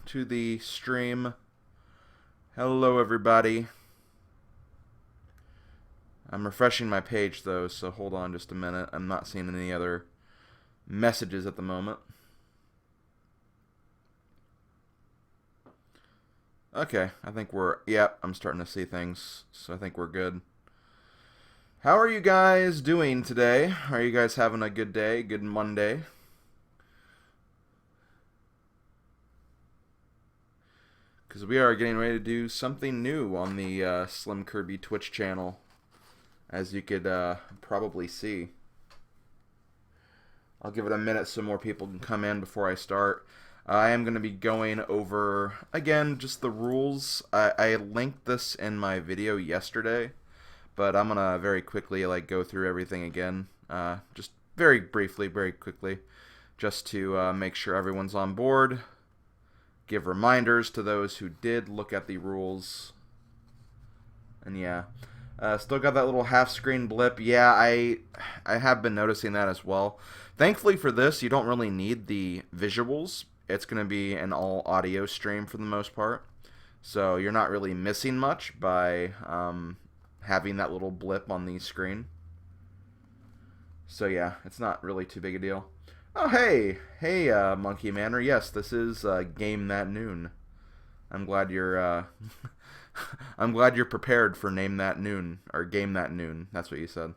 to the stream. Hello, everybody. I'm refreshing my page, though, so hold on just a minute. I'm not seeing any other messages at the moment. Okay, I think I'm starting to see things, so I think we're good. How are you guys doing today? Are you guys having a good day? Good Monday? Because we are getting ready to do something new on the SlimKirby Twitch channel, as you could probably see. I'll give it a minute so more people can come in before I start. I am going to be going over, again, just the rules. I linked this in my video yesterday, but I'm going to very quickly go through everything again. Just very briefly, very quickly, just to make sure everyone's on board. Give reminders to those who did look at the rules. And yeah. Still got that little half-screen blip. Yeah, I have been noticing that as well. Thankfully for this, you don't really need the visuals. It's going to be an all-audio stream for the most part. So you're not really missing much by having that little blip on the screen. So yeah, it's not really too big a deal. Oh, hey, Monkey Manor. Yes, this is Game That Noon. I'm glad you're I'm glad you're prepared for Name That Noon, or Game That Noon. That's what you said.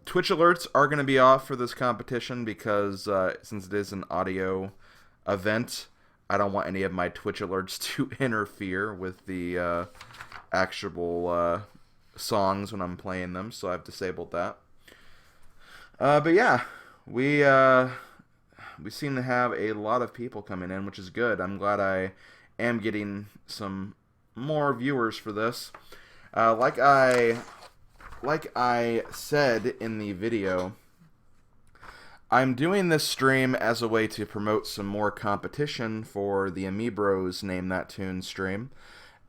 Twitch alerts are going to be off for this competition because since it is an audio event, I don't want any of my Twitch alerts to interfere with the actual songs when I'm playing them, so I've disabled that. But yeah, we seem to have a lot of people coming in, which is good. I'm glad I am getting some more viewers for this. Like I said in the video, I'm doing this stream as a way to promote some more competition for the Amiibros Name That Tune stream.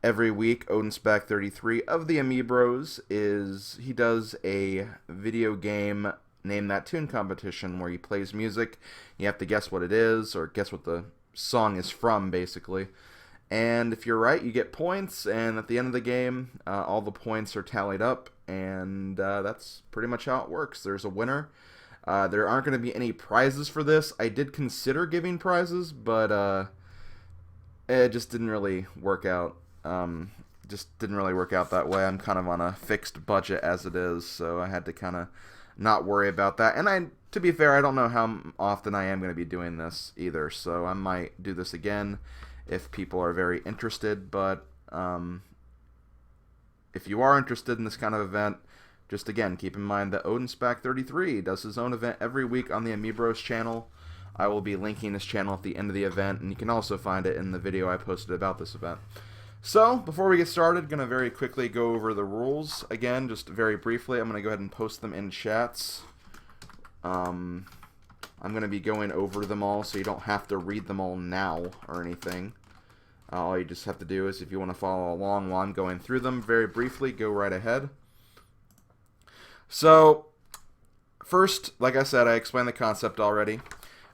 Every week, Odinspec33 of the Amiibros he does a video game Name That Tune competition where he plays music. You have to guess what it is, or guess what the song is from, basically. And if you're right, you get points, and at the end of the game, all the points are tallied up, and that's pretty much how it works. There's a winner. There aren't going to be any prizes for this. I did consider giving prizes, but it just didn't really work out. Just didn't really work out that way. I'm kind of on a fixed budget as it is, so I had to kind of not worry about that. And to be fair, I don't know how often I am going to be doing this either, so I might do this again if people are very interested. But if you are interested in this kind of event, just again, keep in mind that Odinspec33 does his own event every week on the Amiibros channel. I will be linking this channel at the end of the event, and you can also find it in the video I posted about this event. So, before we get started, going to very quickly go over the rules. Again, just very briefly, I'm going to go ahead and post them in chats. I'm going to be going over them all, so you don't have to read them all now or anything. All you just have to do is, if you want to follow along while I'm going through them very briefly, go right ahead. So, first, like I said, I explained the concept already.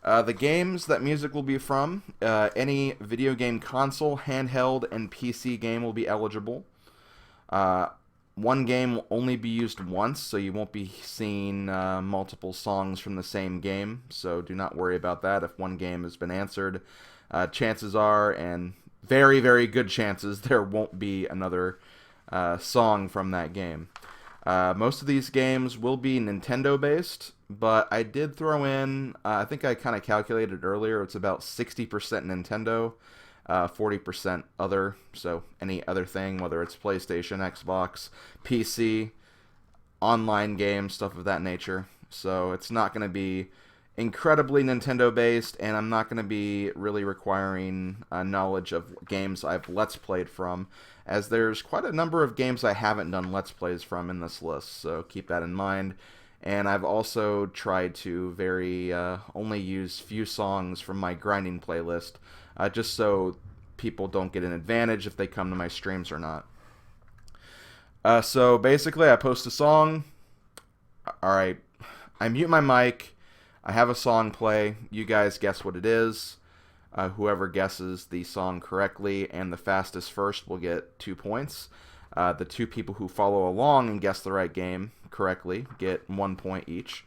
The games that music will be from, any video game console, handheld, and PC game will be eligible. One game will only be used once, so you won't be seeing multiple songs from the same game, so do not worry about that. If one game has been answered, chances are, and very, very good chances, there won't be another song from that game. Most of these games will be Nintendo-based, but I did throw in, I think I kind of calculated earlier, it's about 60% Nintendo, 40% other, so any other thing, whether it's PlayStation, Xbox, PC, online games, stuff of that nature. So it's not going to be incredibly Nintendo-based, and I'm not going to be really requiring knowledge of games I've Let's Played from, as there's quite a number of games I haven't done Let's Plays from in this list, so keep that in mind. And I've also tried to only use few songs from my grinding playlist, just so people don't get an advantage if they come to my streams or not. So basically, I post a song. Alright, I mute my mic. I have a song play. You guys guess what it is. Whoever guesses the song correctly and the fastest first will get 2 points. The 2 people who follow along and guess the right game correctly get 1 point each.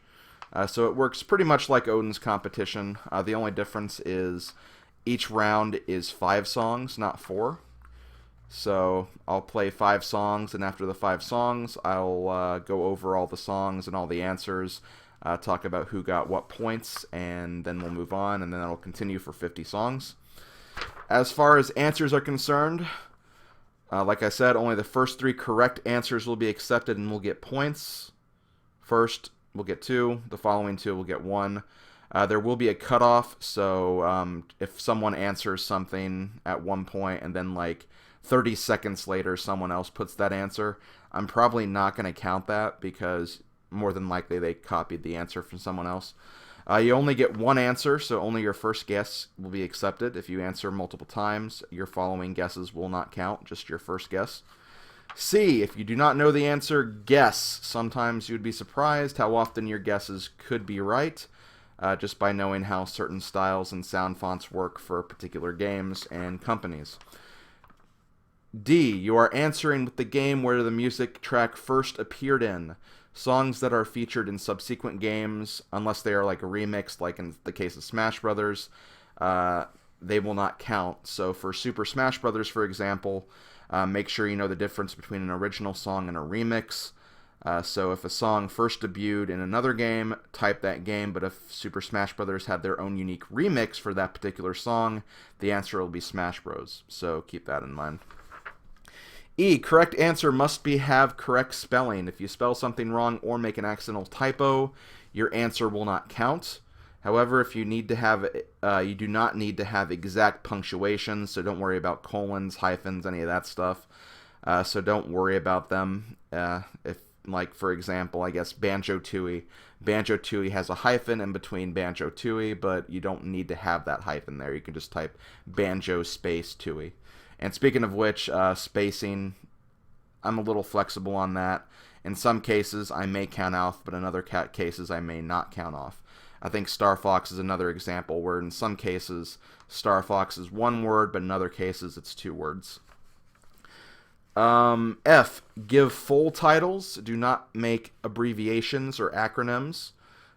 So it works pretty much like Odin's competition. The only difference is each round is 5 songs, not 4. So I'll play 5 songs, and after the 5 songs, I'll go over all the songs and all the answers, talk about who got what points, and then we'll move on, and then it'll continue for 50 songs. As far as answers are concerned, like I said, only the first 3 correct answers will be accepted and will get points. First, we'll get 2. The following 2 will get 1. There will be a cutoff, so if someone answers something at one point and then like 30 seconds later someone else puts that answer, I'm probably not going to count that because more than likely they copied the answer from someone else. You only get 1 answer, so only your first guess will be accepted. If you answer multiple times, your following guesses will not count, just your first guess. C, if you do not know the answer, guess. Sometimes you would be surprised how often your guesses could be right, just by knowing how certain styles and sound fonts work for particular games and companies. D, you are answering with the game where the music track first appeared in. Songs that are featured in subsequent games, unless they are like a remix, like in the case of Smash Brothers, they will not count. So for Super Smash Brothers, for example, make sure you know the difference between an original song and a remix. So if a song first debuted in another game, type that game, but if Super Smash Brothers had their own unique remix for that particular song, the answer will be Smash Bros. So keep that in mind. E, correct answer must have correct spelling. If you spell something wrong or make an accidental typo, your answer will not count. However, if you need to have, you do not need to have exact punctuation, so don't worry about colons, hyphens, any of that stuff. So don't worry about them. If, like, for example, I guess Banjo-Tooie. Banjo-Tooie has a hyphen in between Banjo-Tooie, but you don't need to have that hyphen there. You can just type Banjo space Tooie. And speaking of which, spacing, I'm a little flexible on that. In some cases, I may count off, but in other cases, I may not count off. I think Star Fox is another example where in some cases, Star Fox is 1 word, but in other cases, it's 2 words. F, give full titles. Do not make abbreviations or acronyms.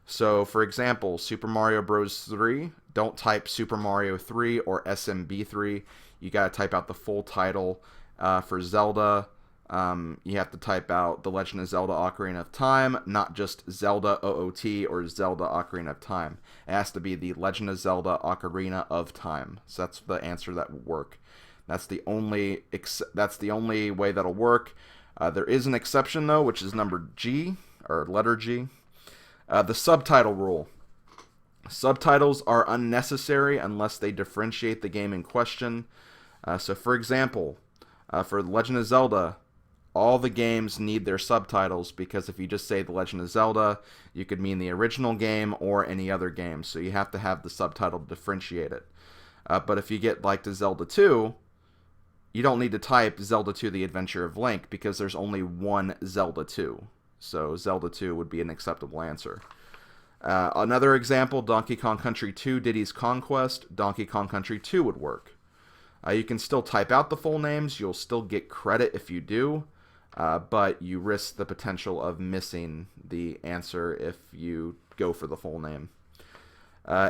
So, for example, Super Mario Bros. 3, don't type Super Mario 3 or SMB3. You got to type out the full title. For Zelda, you have to type out The Legend of Zelda Ocarina of Time, not just Zelda OOT or Zelda Ocarina of Time. It has to be The Legend of Zelda Ocarina of Time. So that's the answer that will work. That's the only way that'll work. There is an exception, though, which is number G, or letter G. The subtitle rule. Subtitles are unnecessary unless they differentiate the game in question. So, for example, for The Legend of Zelda, all the games need their subtitles because if you just say The Legend of Zelda, you could mean the original game or any other game. So you have to have the subtitle to differentiate it. But if you get like to Zelda 2, you don't need to type Zelda 2 The Adventure of Link because there's only one Zelda 2. So Zelda 2 would be an acceptable answer. Another example, Donkey Kong Country 2 Diddy's Conquest, Donkey Kong Country 2 would work. You can still type out the full names. You'll still get credit if you do, but you risk the potential of missing the answer if you go for the full name.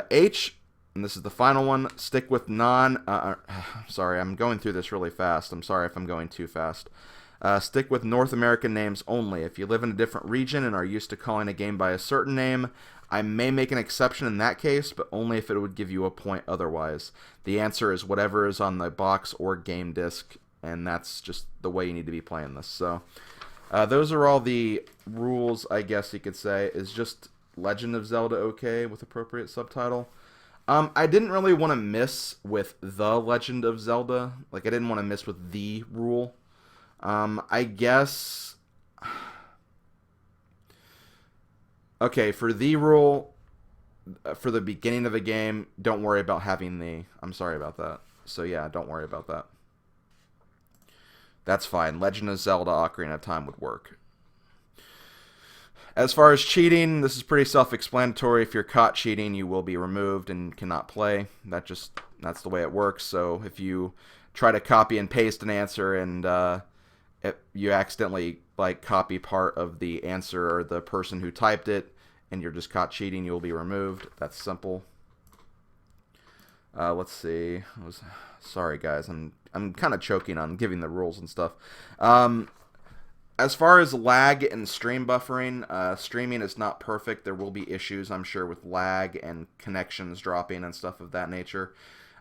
H, and this is the final one, stick with sorry, I'm going through this really fast. I'm sorry if I'm going too fast. Stick with North American names only. If you live in a different region and are used to calling a game by a certain name, I may make an exception in that case, but only if it would give you a point otherwise. The answer is whatever is on the box or game disc, and that's just the way you need to be playing this. So, those are all the rules, I guess you could say. Is just Legend of Zelda okay with appropriate subtitle? I didn't really want to miss with The Legend of Zelda. Like, I didn't want to miss with the rule. I guess... Okay, for the rule, for the beginning of the game, don't worry about having the... I'm sorry about that. So yeah, don't worry about that. That's fine. Legend of Zelda Ocarina of Time would work. As far as cheating, this is pretty self-explanatory. If you're caught cheating, you will be removed and cannot play. That's the way it works. So if you try to copy and paste an answer and if you accidentally like copy part of the answer or the person who typed it and you're just caught cheating, you'll be removed. That's simple. Let's see. Sorry guys, I'm kind of choking on giving the rules and stuff. As far as lag and stream buffering, streaming is not perfect. There will be issues, I'm sure, with lag and connections dropping and stuff of that nature.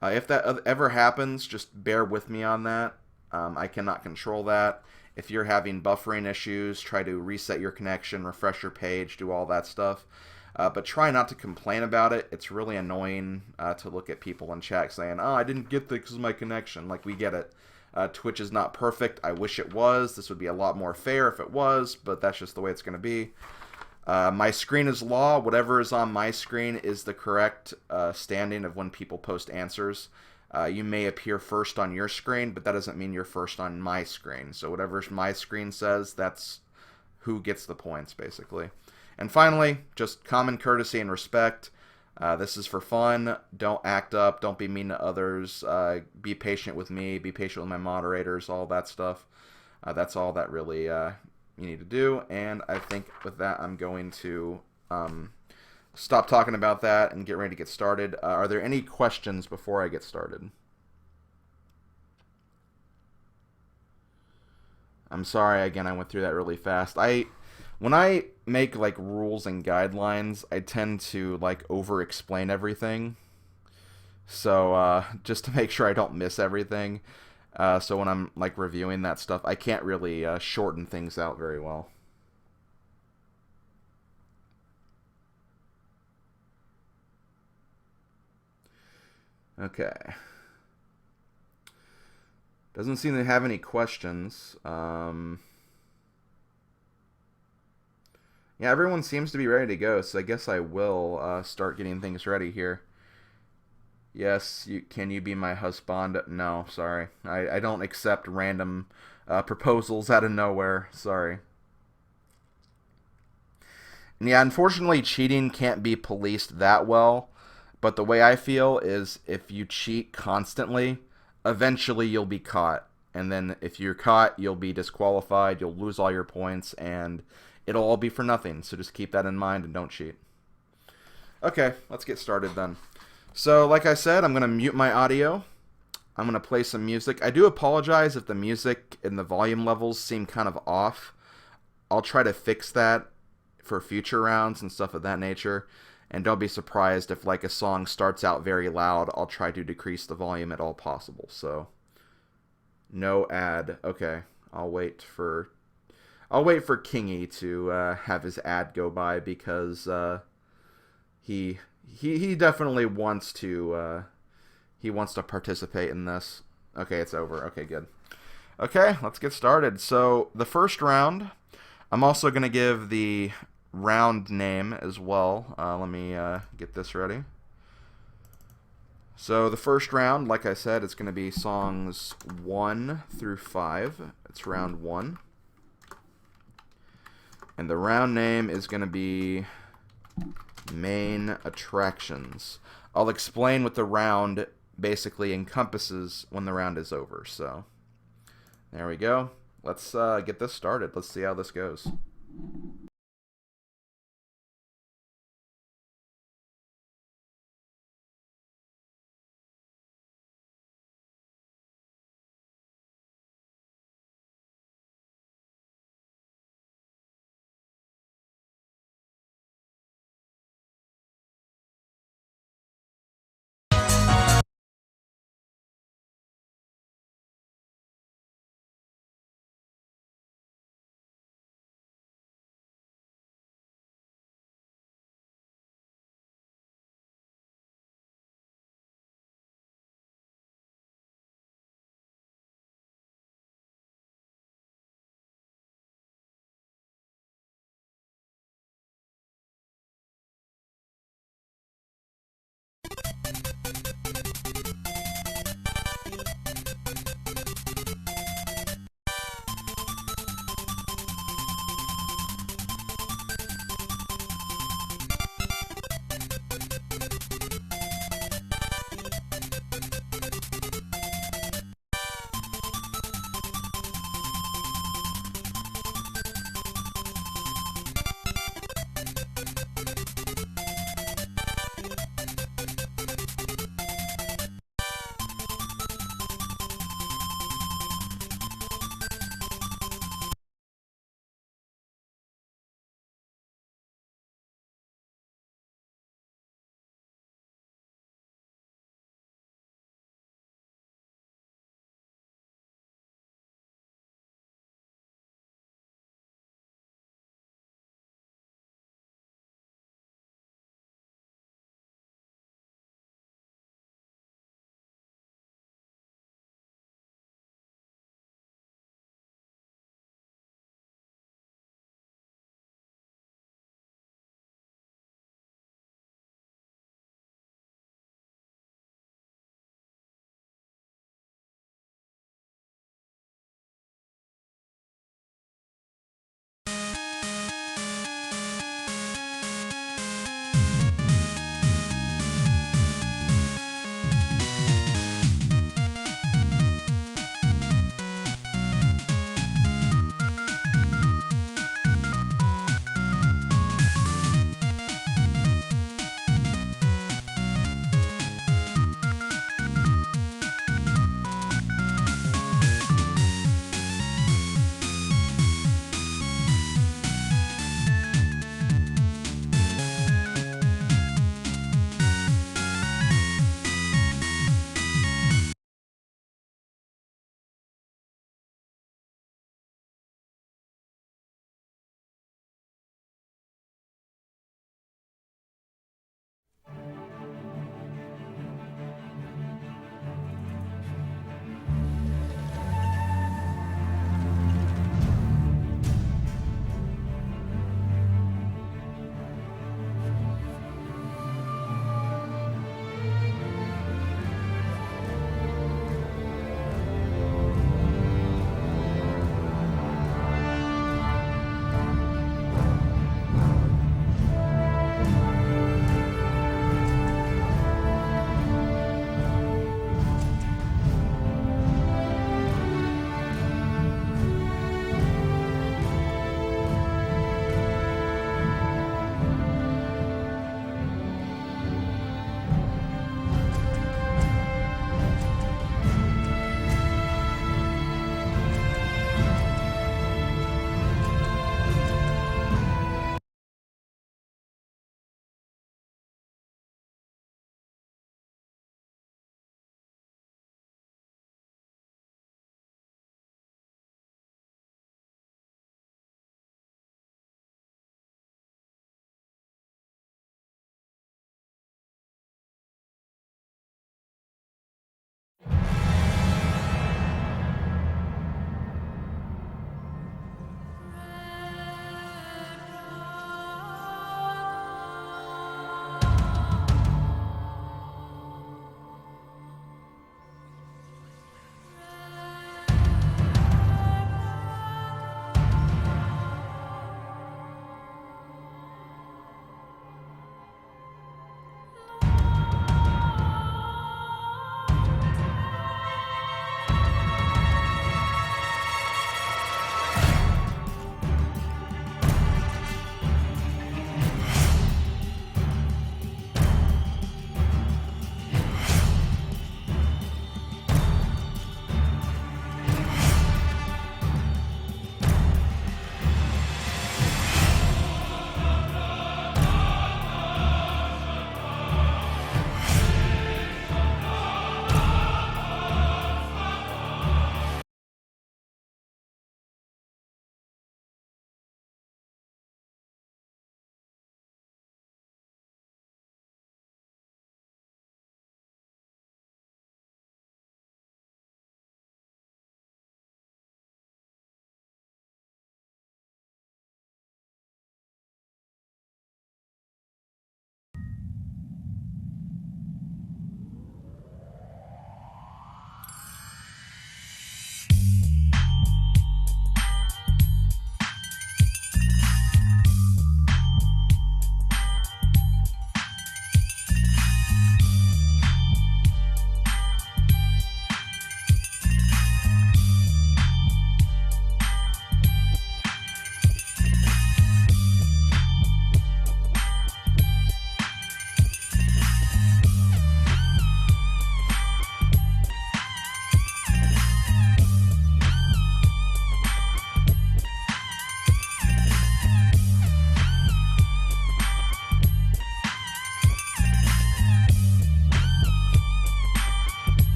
If that ever happens, just bear with me on that. I cannot control that. If you're having buffering issues, try to reset your connection, refresh your page, do all that stuff. But try not to complain about it. It's really annoying to look at people in chat saying, oh, I didn't get this because of my connection. Like, we get it. Twitch is not perfect. I wish it was. This would be a lot more fair if it was, but that's just the way it's going to be. My screen is law. Whatever is on my screen is the correct standing of when people post answers. You may appear first on your screen, but that doesn't mean you're first on my screen. So whatever my screen says, that's who gets the points, basically. And finally, just common courtesy and respect. This is for fun. Don't act up. Don't be mean to others. Be patient with me. Be patient with my moderators. All that stuff. That's all that really you need to do. And I think with that, I'm going to stop talking about that and get ready to get started. Are there any questions before I get started? I'm sorry, again, I went through that really fast. When I make like rules and guidelines, I tend to like over explain everything. So just to make sure I don't miss everything. So when I'm like reviewing that stuff, I can't really shorten things out very well. Okay. Doesn't seem to have any questions. Yeah, everyone seems to be ready to go, so I guess I will start getting things ready here. Yes, can you be my husband? No, sorry. I don't accept random proposals out of nowhere. Sorry. And yeah, unfortunately, cheating can't be policed that well. But the way I feel is if you cheat constantly, eventually you'll be caught. And then if you're caught, you'll be disqualified, you'll lose all your points, and it'll all be for nothing. So just keep that in mind and don't cheat. Okay, let's get started then. So like I said, I'm going to mute my audio. I'm going to play some music. I do apologize if the music and the volume levels seem kind of off. I'll try to fix that for future rounds and stuff of that nature. And don't be surprised if like a song starts out very loud. I'll try to decrease the volume at all possible. So no ad. Okay, I'll wait for Kingy to have his ad go by because he definitely wants to participate in this. Okay, it's over. Okay, good. Okay, let's get started. So the first round, I'm also going to give the round name as well. Let me get this ready. So the first round, like I said, it's going to be songs 1 through 5. It's round 1. And the round name is going to be Main Attractions. I'll explain what the round basically encompasses when the round is over. So there we go. Let's get this started. Let's see how this goes.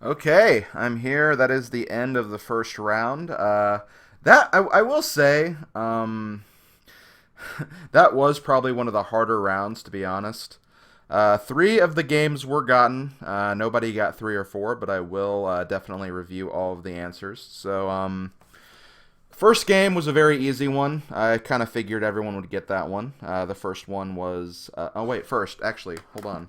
Okay, I'm here. That is the end of the first round. I will say, that was probably one of the harder rounds, to be honest. Three of the games were gotten. Nobody got three or four, but I will definitely review all of the answers. So, first game was a very easy one. I kind of figured everyone would get that one. The first one was. Oh, wait, first. Actually, hold on.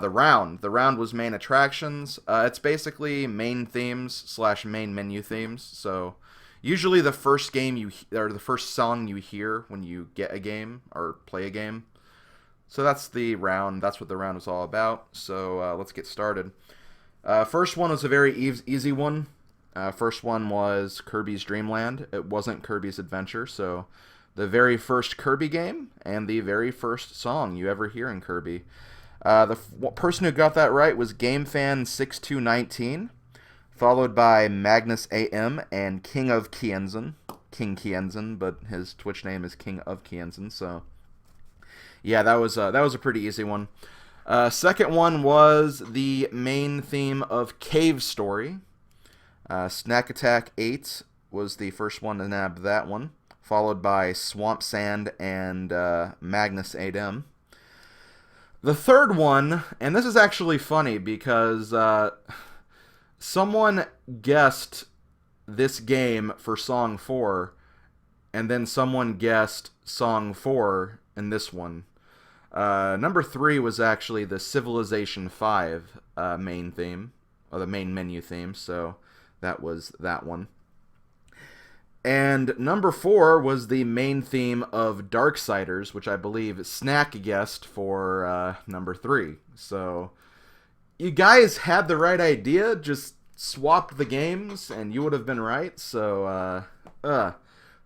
The round. The round was main attractions. It's basically main themes slash main menu themes. So, usually the first game or the first song you hear when you get a game or play a game. So that's the round. That's what the round was all about. So let's get started. First one was a very easy one. First one was Kirby's Dream Land. It wasn't Kirby's Adventure. So the very first Kirby game and the very first song you ever hear in Kirby. The person who got that right was GameFan6219, followed by Magnus AM and King of Kienzen. King Kienzen, but his Twitch name is King of Kienzen. So yeah, that was a pretty easy one. Second one was the main theme of Cave Story. Snack Attack 8 was the first one to nab that one, followed by Swamp Sand and Magnus Adem. The third one, and this is actually funny because someone guessed this game for Song 4, and then someone guessed Song 4 in this one. Number 3 was actually the Civilization 5 main theme, or the main menu theme, so that was that one. And number 4 was the main theme of Darksiders, which I believe Snack guessed for number 3. So you guys had the right idea, just swapped the games, and you would have been right. So,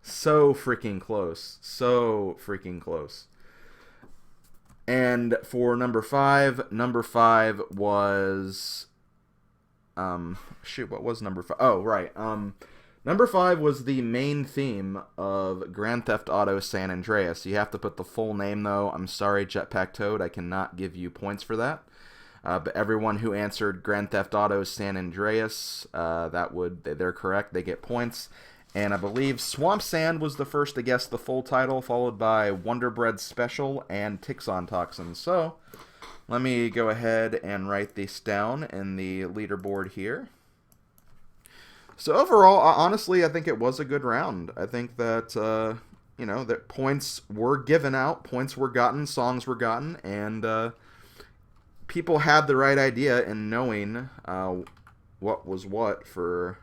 so freaking close. So freaking close. And for number 5 was... shoot, what was number 5? Oh, right. Number 5 was the main theme of Grand Theft Auto San Andreas. You have to put the full name, though. I'm sorry, Jetpack Toad, I cannot give you points for that. But everyone who answered Grand Theft Auto San Andreas, they're correct. They get points. And I believe Swamp Sand was the first to guess the full title, followed by Wonder Bread Special and Tixon Toxin. So, let me go ahead and write this down in the leaderboard here. So overall, honestly, I think it was a good round. I think that, that points were given out, points were gotten, songs were gotten, and people had the right idea in knowing what was what for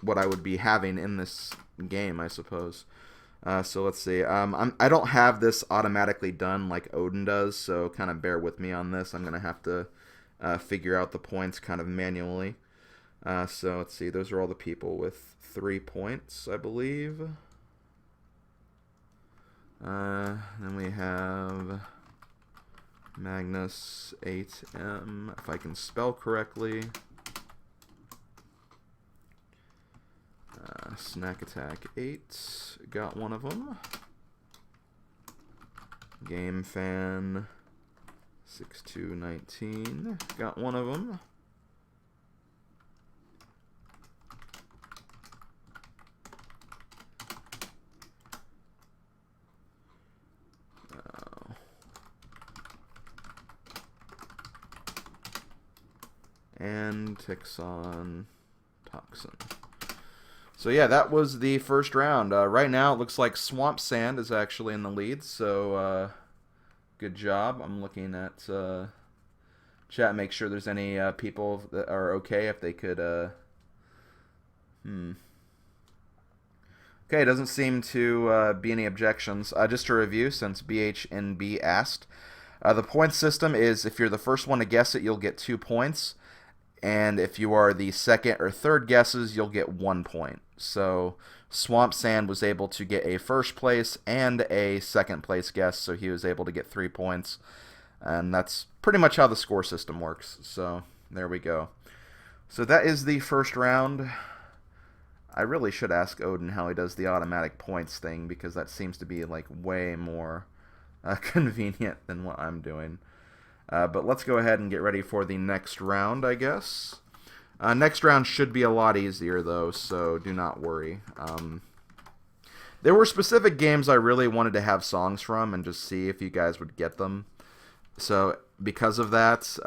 what I would be having in this game, I suppose. So let's see. I don't have this automatically done like Odin does, so kind of bear with me on this. I'm going to have to figure out the points kind of manually. So let's see. Those are all the people with 3 points, I believe. Then we have Magnus 8M, if I can spell correctly. Snack Attack 8 got one of them. Game Fan 6219 got one of them. And Tixon Toxin. So yeah, that was the first round. Right now, it looks like Swamp Sand is actually in the lead, so good job. I'm looking at chat, make sure there's any people that are okay if they could... Okay, doesn't seem to be any objections. Just to review, since BHNB asked, the point system is if you're the first one to guess it, you'll get 2 points. And if you are the second or third guesses, you'll get 1 point. So Swamp Sand was able to get a first place and a second place guess, so he was able to get 3 points. And that's pretty much how the score system works. So there we go. So that is the first round. I really should ask Odin how he does the automatic points thing, because that seems to be like way more convenient than what I'm doing. But let's go ahead and get ready for the next round, I guess. Next round should be a lot easier, though, so do not worry. There were specific games I really wanted to have songs from and just see if you guys would get them. So because of that,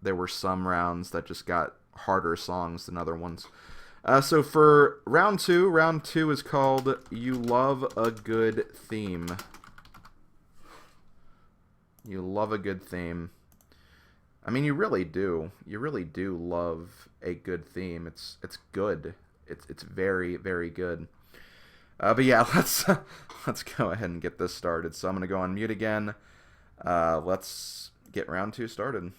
there were some rounds that just got harder songs than other ones. So for round two is called You Love a Good Theme. You love a good theme. I mean, you really do. You really do love a good theme. It's good. It's very, very good. But yeah, let's go ahead and get this started. So I'm gonna go on mute again. Let's get round two started.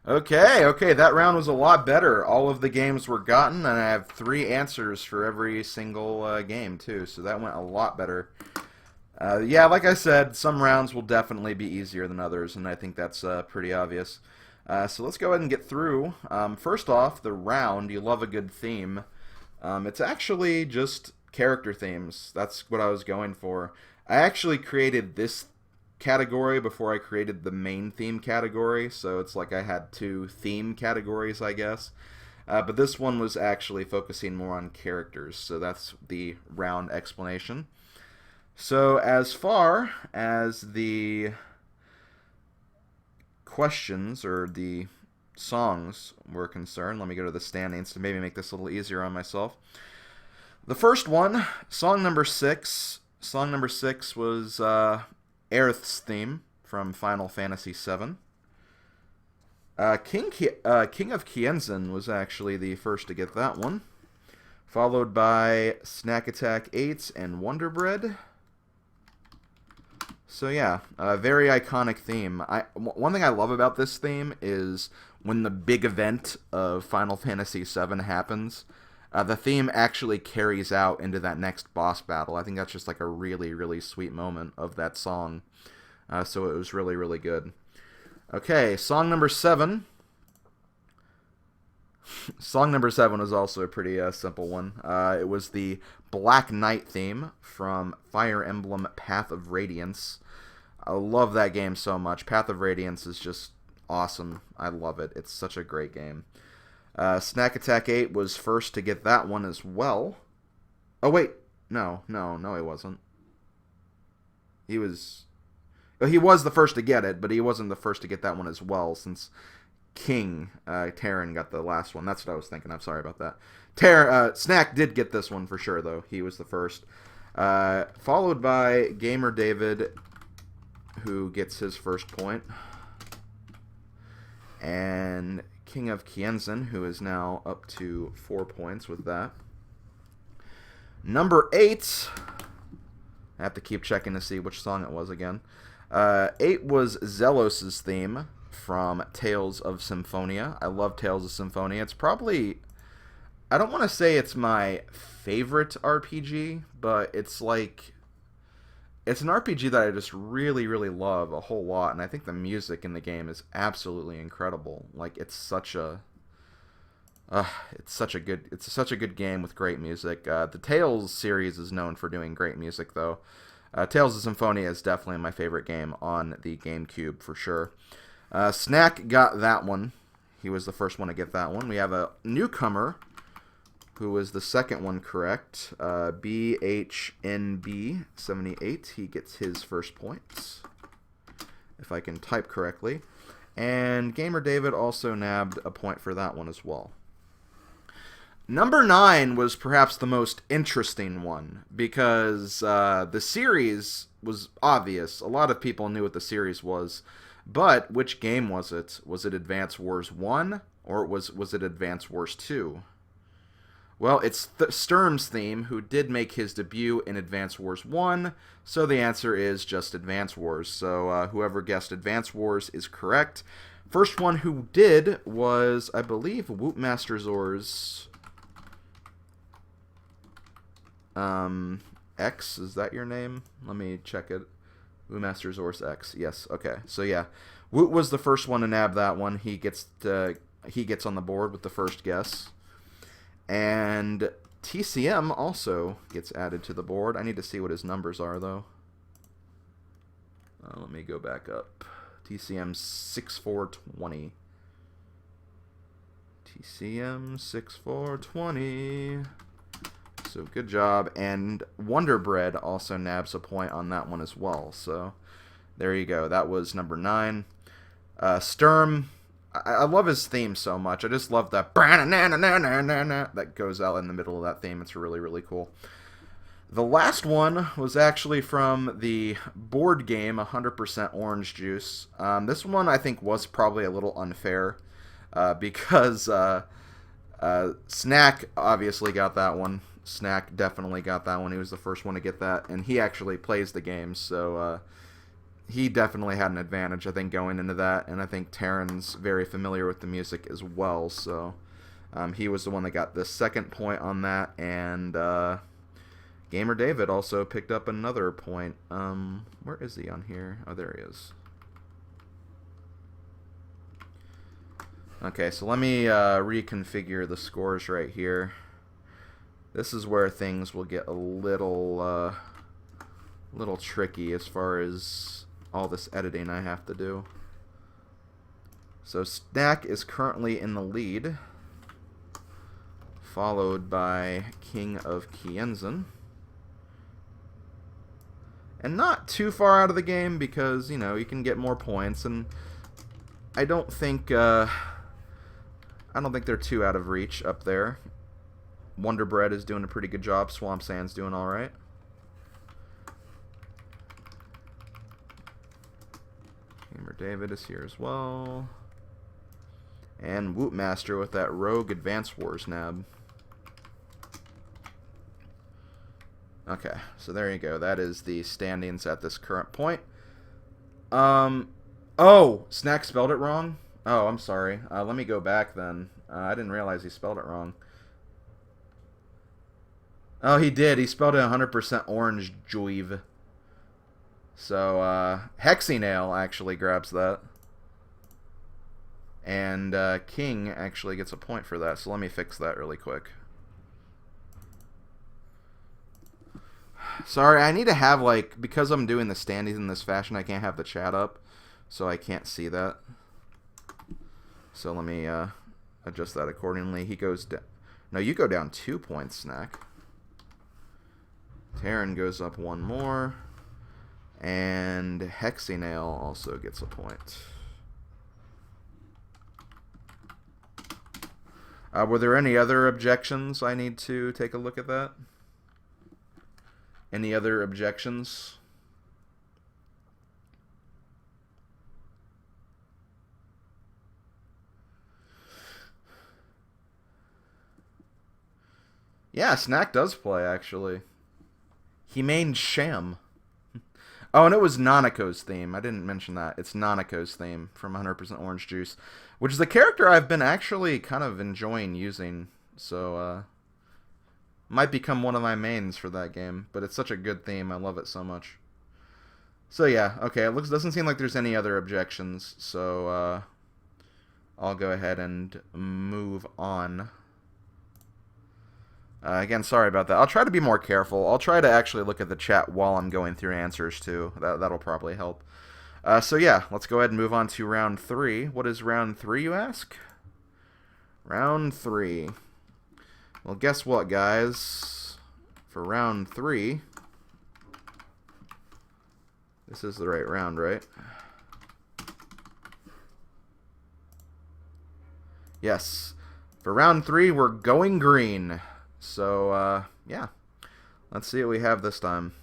Okay, that round was a lot better. All of the games were gotten, and I have 3 answers for every single game, too, so that went a lot better. Yeah, like I said, some rounds will definitely be easier than others, and I think that's pretty obvious. So let's go ahead and get through. First off, the round, you love a good theme. It's actually just character themes. That's what I was going for. I actually created this category before I created the main theme category, so it's like I had 2 theme categories, I guess. But this one was actually focusing more on characters, so that's the round explanation. So as far as the questions or the songs were concerned, let me go to the standings to maybe make this a little easier on myself. The first one, song number 6. Song number 6 was Aerith's theme from Final Fantasy VII. King of Kienzan was actually the first to get that one, followed by Snack Attack 8 and Wonder Bread. So yeah, a very iconic theme. One thing I love about this theme is when the big event of Final Fantasy VII happens, the theme actually carries out into that next boss battle. I think that's just like a really, really sweet moment of that song. So it was really, really good. Okay, song number 7. Song number 7 was also a pretty simple one. It was the Black Knight theme from Fire Emblem Path of Radiance. I love that game so much. Path of Radiance is just awesome. I love it. It's such a great game. Snack Attack 8 was first to get that one as well. Oh, wait. No, he wasn't. He was the first to get it, but he wasn't the first to get that one as well, since King Terran got the last one. That's what I was thinking. I'm sorry about that. Snack did get this one for sure, though. He was the first. Followed by Gamer David, who gets his first point. And King of Kienzan, who is now up to 4 points with that. Number 8. I have to keep checking to see which song it was again. 8 was Zelos' theme from Tales of Symphonia. I love Tales of Symphonia. It's probably, I don't want to say it's my favorite RPG, but it's like, it's an RPG that I just really, really love a whole lot, and I think the music in the game is absolutely incredible. Like, it's such a good game with great music. The Tales series is known for doing great music, though. Tales of Symphonia is definitely my favorite game on the GameCube for sure. Snack got that one. He was the first one to get that one. We have a newcomer who was the second one correct. BHNB78. He gets his first points, if I can type correctly. And Gamer David also nabbed a point for that one as well. Number 9 was perhaps the most interesting one, because the series was obvious. A lot of people knew what the series was. But which game was it? Was it Advance Wars 1, or was it Advance Wars 2? Well, it's Sturm's theme, who did make his debut in Advance Wars 1, so the answer is just Advance Wars. So whoever guessed Advance Wars is correct. First one who did was, I believe, Whoopmaster Zor's X. Is that your name? Let me check it. Whoopmaster Zor's X. Yes. Okay. So yeah, Woot was the first one to nab that one. He gets on the board with the first guess, and TCM also gets added to the board. I need to see what his numbers are though. Let me go back up. TCM 6420. TCM 6420. So good job, and Wonder Bread also nabs a point on that one as well. So there you go. That was number 9. Sturm, I love his theme so much. I just love that that goes out in the middle of that theme. It's really, really cool. The last one was actually from the board game 100% Orange Juice. This one I think was probably a little unfair because Snack obviously got that one. Snack definitely got that one. He was the first one to get that, and he actually plays the game, so he definitely had an advantage, I think, going into that, and I think Taryn's very familiar with the music as well, so he was the one that got the second point on that, and Gamer David also picked up another point. Where is he on here? Oh, there he is. Okay, so let me reconfigure the scores right here. This is where things will get a little tricky as far as all this editing I have to do. So Snack is currently in the lead, followed by King of Kienzan. And not too far out of the game because, you know, you can get more points, and I don't think they're too out of reach up there. Wonder Bread is doing a pretty good job. Swamp Sand's doing all right. Gamer David is here as well. And Wootmaster with that Rogue Advance Wars nab. Okay, so there you go. That is the standings at this current point. Oh, Snack spelled it wrong? Oh, I'm sorry. Let me go back then. I didn't realize he spelled it wrong. Oh, he did. He spelled it 100% orange juive. So, Hexinail actually grabs that. And King actually gets a point for that. So let me fix that really quick. Sorry, I need to have, like, because I'm doing the standings in this fashion, I can't have the chat up. So I can't see that. So let me adjust that accordingly. He goes down. No, you go down 2 points, Snack. Taryn goes up 1 more. And Hexinail also gets a point. Were there any other objections? I need to take a look at that. Any other objections? Yeah, Snack does play, actually. He mained Sham. Oh, and it was Nanako's theme. I didn't mention that. It's Nanako's theme from 100% Orange Juice, which is a character I've been actually kind of enjoying using. So, might become one of my mains for that game. But it's such a good theme. I love it so much. So, yeah. Okay, it doesn't seem like there's any other objections. So, I'll go ahead and move on. Again, sorry about that. I'll try to be more careful. I'll try to actually look at the chat while I'm going through answers, too. That'll probably help. So, yeah, let's go ahead and move on to round 3. What is round 3, you ask? Round 3. Well, guess what, guys? For round 3... This is the right round, right? Yes. For round 3, we're going green. So, yeah. Let's see what we have this time.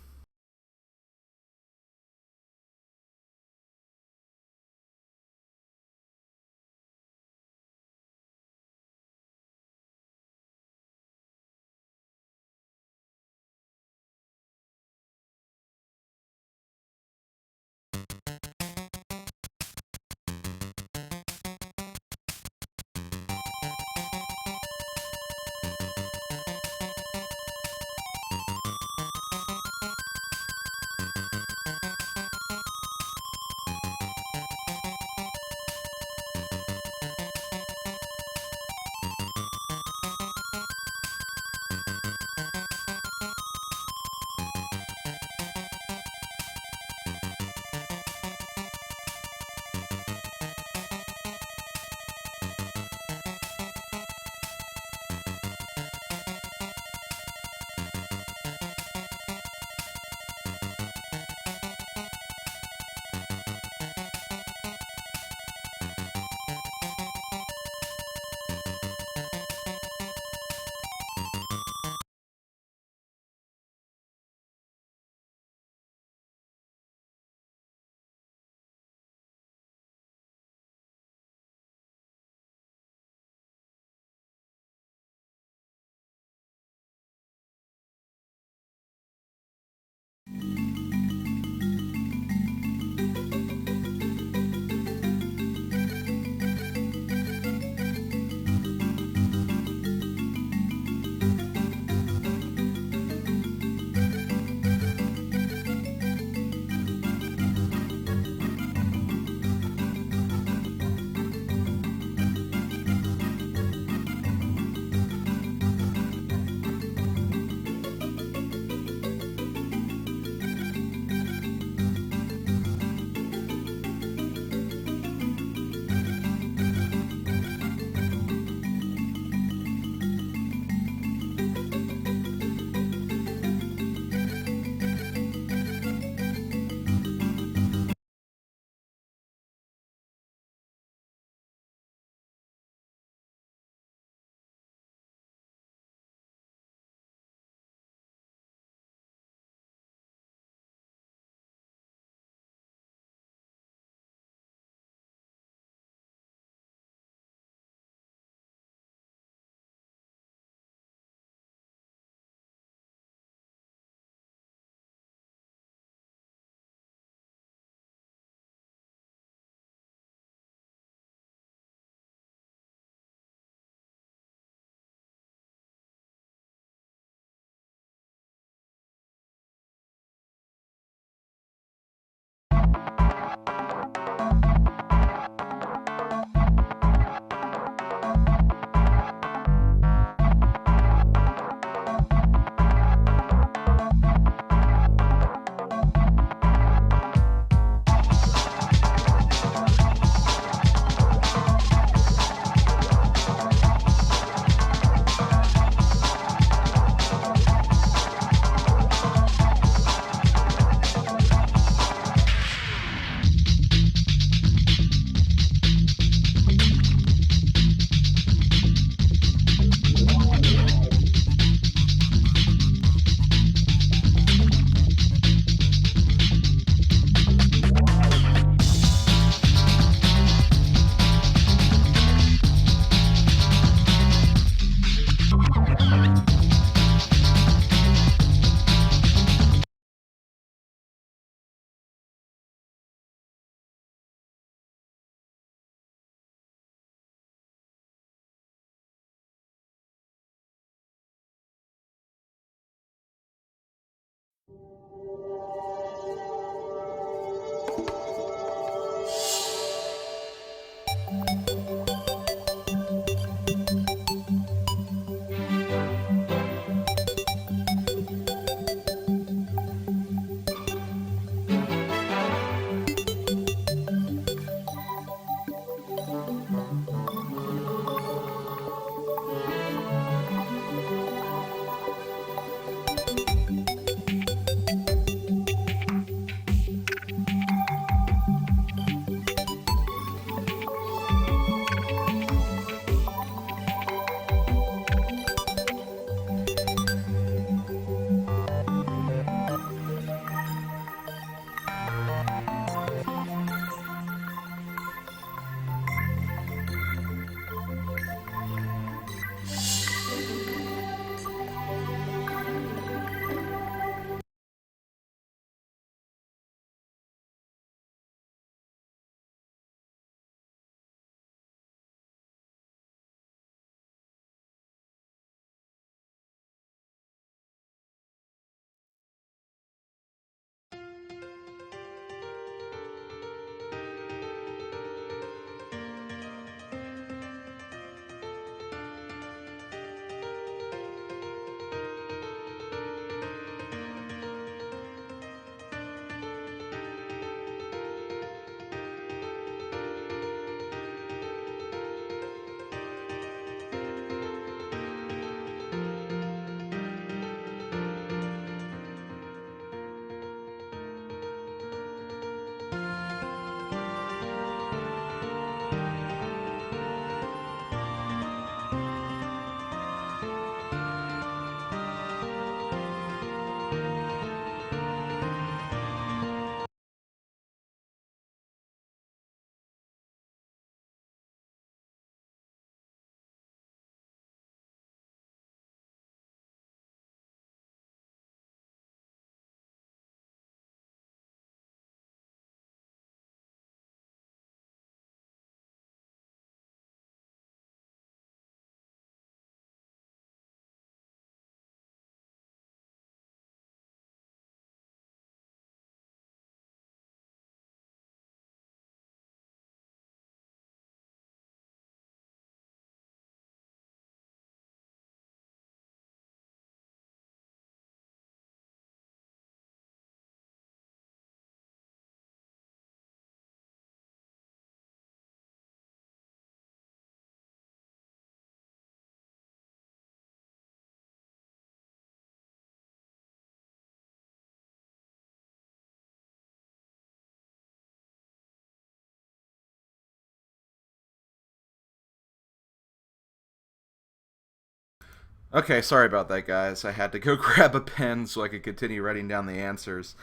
Okay, sorry about that, guys. I had to go grab a pen so I could continue writing down the answers.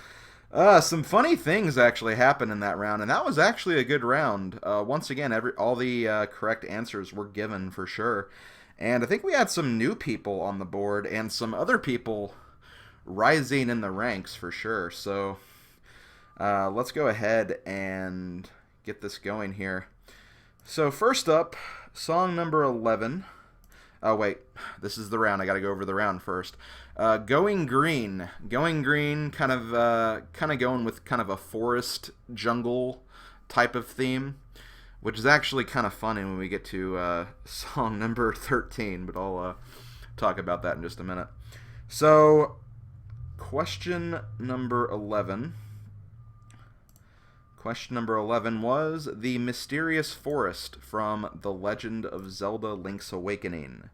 Some funny things actually happened in that round, and that was actually a good round. Once again, all the correct answers were given for sure, and I think we had some new people on the board and some other people rising in the ranks for sure. So let's go ahead and get this going here. So first up, song number 11. Oh wait, this is the round. I got to go over the round first. Going Green. Going Green, kind of going with kind of a forest jungle type of theme, which is actually kind of funny when we get to song number 13. But I'll talk about that in just a minute. So, question number 11. Question number 11 was The Mysterious Forest from The Legend of Zelda Link's Awakening.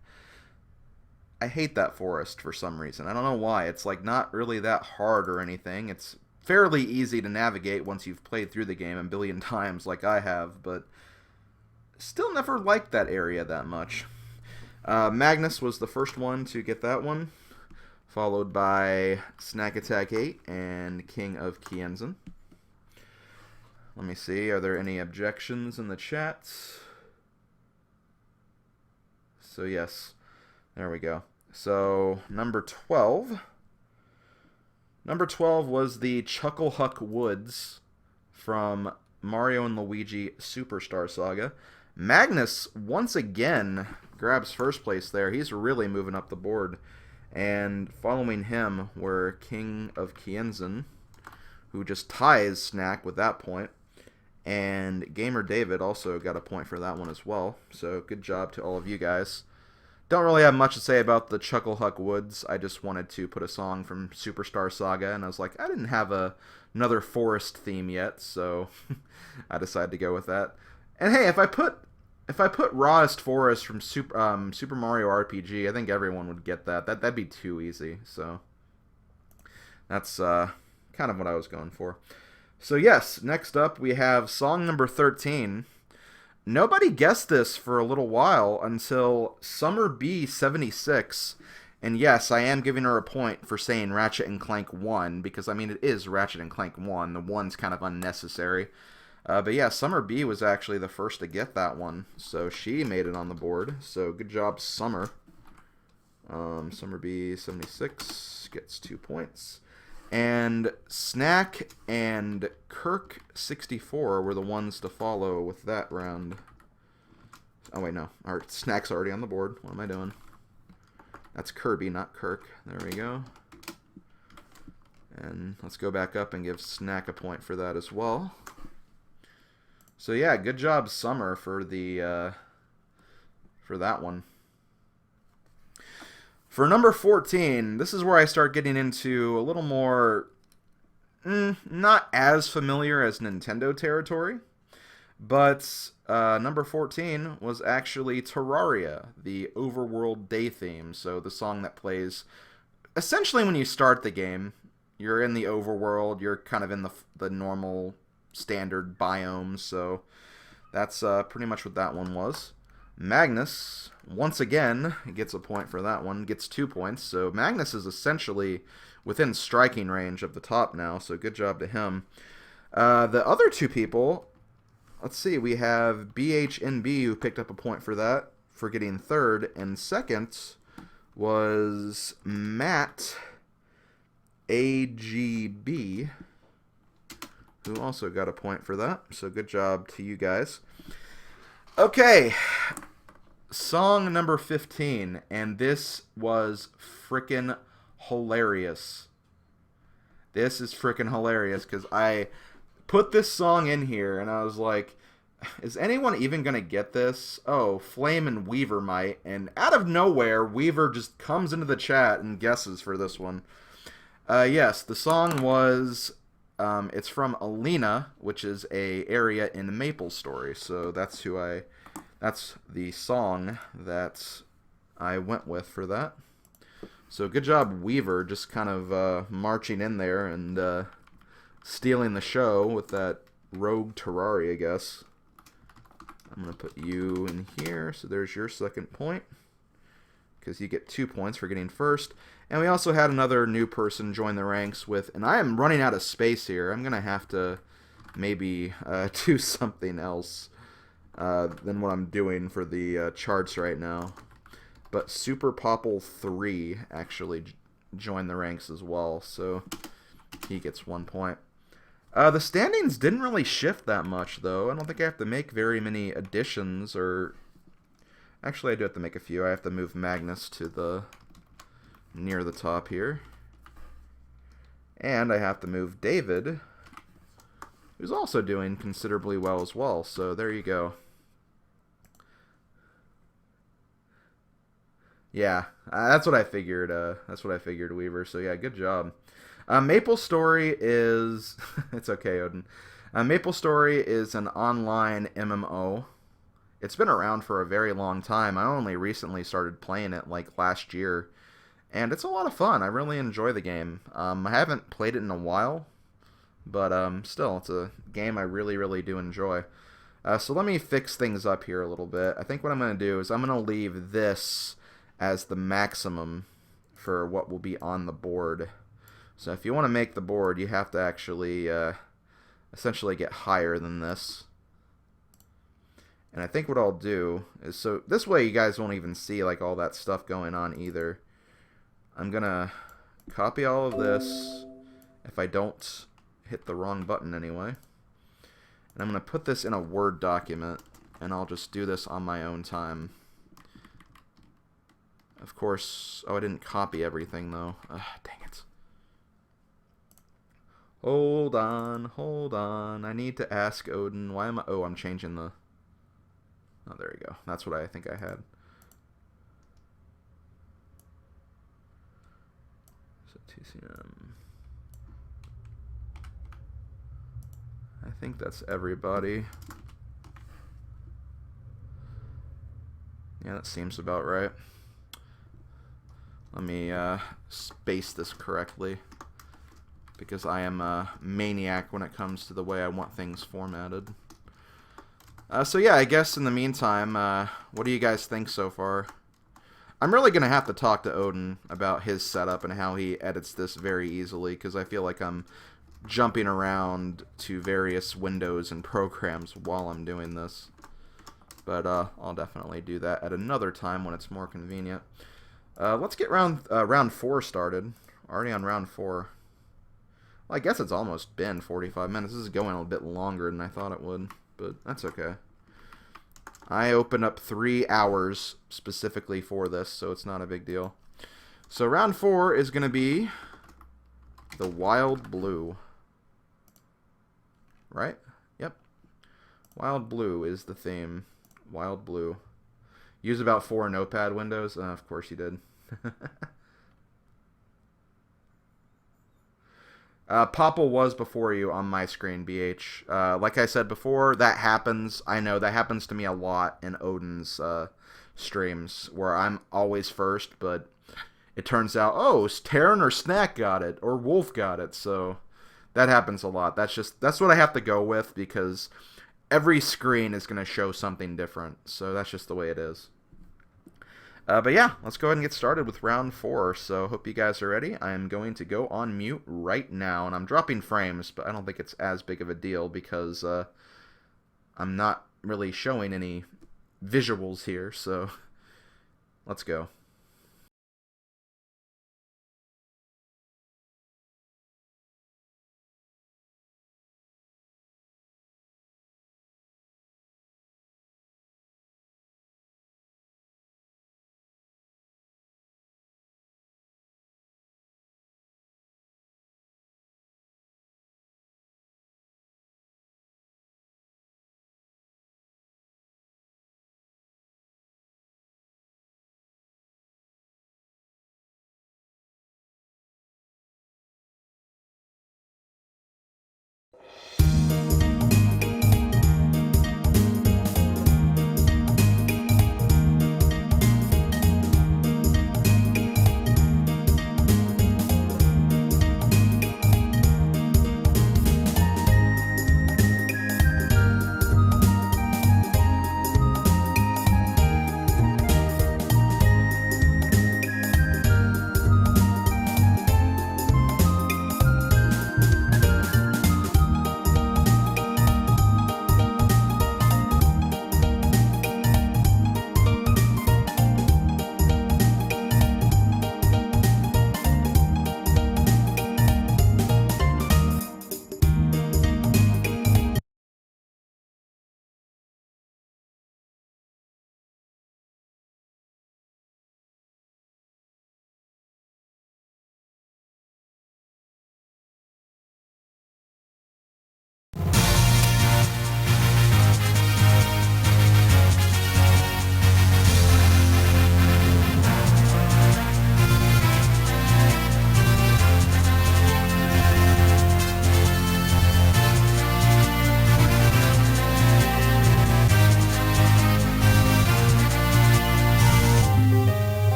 I hate that forest for some reason. I don't know why. It's like not really that hard or anything. It's fairly easy to navigate once you've played through the game a billion times like I have, but still never liked that area that much. Magnus was the first one to get that one, followed by Snack Attack 8 and King of Kienzan. Let me see, are there any objections in the chat? So yes, there we go. So number 12. Number 12 was the Chucklehuck Woods from Mario and Luigi Superstar Saga. Magnus, once again, grabs first place there. He's really moving up the board. And following him were King of Kienzan, who just ties Snack with that point. And Gamer David also got a point for that one as well. So good job to all of you guys. Don't really have much to say about the Chucklehuck Woods. I just wanted to put a song from Superstar Saga, and I was like, I didn't have another forest theme yet, so I decided to go with that. And hey, if I put Rawest Forest from Super Mario RPG, I think everyone would get that. That'd be too easy. So that's kind of what I was going for. So yes, next up we have song number 13. Nobody guessed this for a little while until Summer B76. And yes, I am giving her a point for saying Ratchet and Clank 1, because, I mean, it is Ratchet and Clank 1. The 1's kind of unnecessary. But yeah, Summer B was actually the first to get that one. So she made it on the board. So good job, Summer. Summer B76 gets 2 points. And Snack and Kirk64 were the ones to follow with that round. Oh, wait, no. Our Snack's already on the board. What am I doing? That's Kirby, not Kirk. There we go. And let's go back up and give Snack a point for that as well. So yeah, good job, Summer, for the for that one. For number 14, this is where I start getting into a little more, not as familiar as Nintendo territory, but number 14 was actually Terraria, the Overworld Day theme. So the song that plays essentially when you start the game. You're in the overworld, you're kind of in the normal standard biomes, so that's pretty much what that one was. Magnus, once again, gets a point for that one, gets 2 points. So Magnus is essentially within striking range of the top now, so good job to him. The other two people, let's see, we have BHNB who picked up a point for that, for getting third, and second was Matt AGB, who also got a point for that, so good job to you guys. Okay, song number 15, and this was frickin' hilarious. This is frickin' hilarious, because I put this song in here, and I was like, is anyone even going to get this? Oh, Flame and Weaver might, and out of nowhere, Weaver just comes into the chat and guesses for this one. Yes, the song was... it's from Alina, which is a area in MapleStory. So that's that's the song that I went with for that. So good job, Weaver, just kind of marching in there and stealing the show with that rogue Terraria, I guess. I'm going to put you in here, so there's your second point, because you get 2 points for getting first. And we also had another new person join the ranks with, and I am running out of space here. I'm going to have to maybe do something else than what I'm doing for the charts right now. But Super Popple 3 actually joined the ranks as well, so he gets 1 point. The standings didn't really shift that much, though. I don't think I have to make very many additions, or... Actually, I do have to make a few. I have to move Magnus to the... near the top here. And I have to move David, who's also doing considerably well as well. So there you go. Yeah, that's what I figured. That's what I figured, Weaver. So yeah, good job. MapleStory is... it's okay, Odin. MapleStory is an online MMO. It's been around for a very long time. I only recently started playing it like last year. And it's a lot of fun. I really enjoy the game. I haven't played it in a while, but still, it's a game I really, really do enjoy. So let me fix things up here a little bit. I think what I'm going to do is I'm going to leave this as the maximum for what will be on the board. So if you want to make the board, you have to actually essentially get higher than this. And I think what I'll do is, so this way you guys won't even see like all that stuff going on either. I'm going to copy all of this, if I don't hit the wrong button anyway. And I'm going to put this in a Word document, and I'll just do this on my own time. Of course... Oh, I didn't copy everything, though. Dang it. Hold on, hold on. I need to ask Odin. Why am I... Oh, I'm changing the... Oh, there we go. That's what I think I had. So, TCM... I think that's everybody. Yeah, that seems about right. Let me space this correctly, because I am a maniac when it comes to the way I want things formatted. So yeah, I guess in the meantime, what do you guys think so far? I'm really going to have to talk to Odin about his setup and how he edits this very easily, because I feel like I'm jumping around to various windows and programs while I'm doing this. But I'll definitely do that at another time when it's more convenient. Let's get round 4 started. Already on round 4. Well, I guess it's almost been 45 minutes. This is going a bit longer than I thought it would, but that's okay. I opened up 3 hours specifically for this, so it's not a big deal. So round 4 is going to be the Wild Blue. Right? Yep. Wild Blue is the theme. Wild Blue. Use about 4 notepad windows? Of course you did. Popple was before you on my screen, BH. Like I said before, that happens. I know that happens to me a lot in Odin's streams, where I'm always first, but it turns out, oh, Terran or Snack got it, or Wolf got it, so that happens a lot. That's what I have to go with, because every screen is going to show something different, so that's just the way it is. But yeah, let's go ahead and get started with round 4. So hope you guys are ready. I am going to go on mute right now, and I'm dropping frames, but I don't think it's as big of a deal because I'm not really showing any visuals here. So let's go.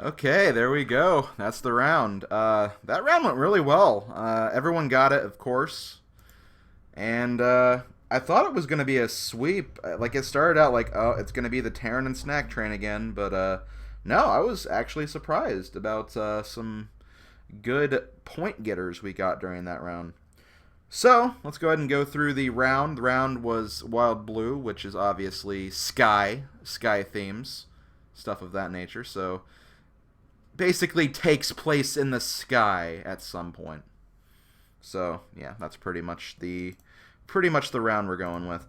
Okay, there we go. That's the round. That round went really well. Everyone got it, of course. And I thought it was going to be a sweep. Like, it started out like, oh, it's going to be the Terran and Snack Train again. But no, I was actually surprised about some good point getters we got during that round. So, let's go ahead and go through the round. The round was Wild Blue, which is obviously sky themes, stuff of that nature. So, basically takes place in the sky at some point. So, yeah, that's pretty much the round we're going with.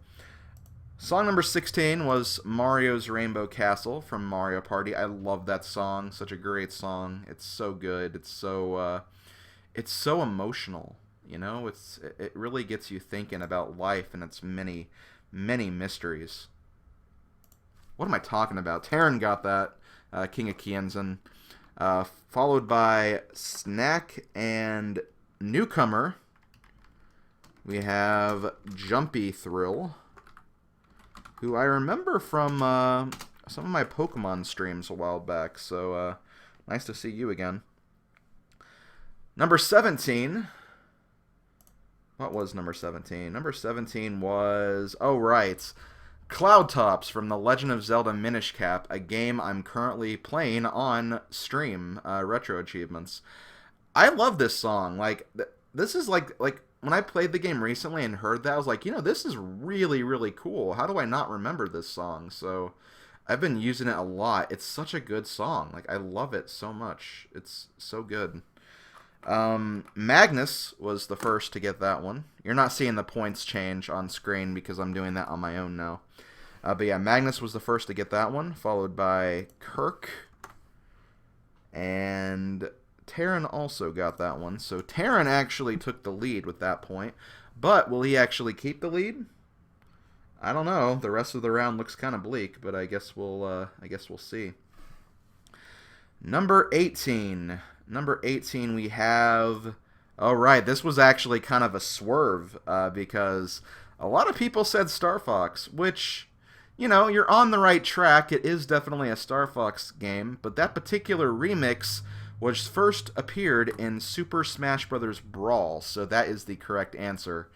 Song number 16 was Mario's Rainbow Castle from Mario Party. I love that song. Such a great song. It's so good. It's so emotional. You know, it really gets you thinking about life and its many, many mysteries. What am I talking about? Terran got that. King of Kienzan. Followed by Snack and Newcomer. We have Jumpy Thrill, who I remember from some of my Pokemon streams a while back. So nice to see you again. Number 17. What was number 17? Number 17 was, oh right, Cloud Tops from The Legend of Zelda Minish Cap, a game I'm currently playing on stream, Retro Achievements. I love this song. Like, this is like when I played the game recently and heard that, I was like, you know, this is really, really cool. How do I not remember this song? So I've been using it a lot. It's such a good song. Like, I love it so much. It's so good. Magnus was the first to get that one. You're not seeing the points change on screen because I'm doing that on my own now. But yeah, Magnus was the first to get that one, followed by Kirk. And Terran also got that one. So Terran actually took the lead with that point. But will he actually keep the lead? I don't know. The rest of the round looks kind of bleak, but I guess we'll see. Number 18. Number 18, we have... Oh, right, this was actually kind of a swerve because a lot of people said Star Fox, which, you know, you're on the right track. It is definitely a Star Fox game, but that particular remix was first appeared in Super Smash Bros. Brawl, so that is the correct answer.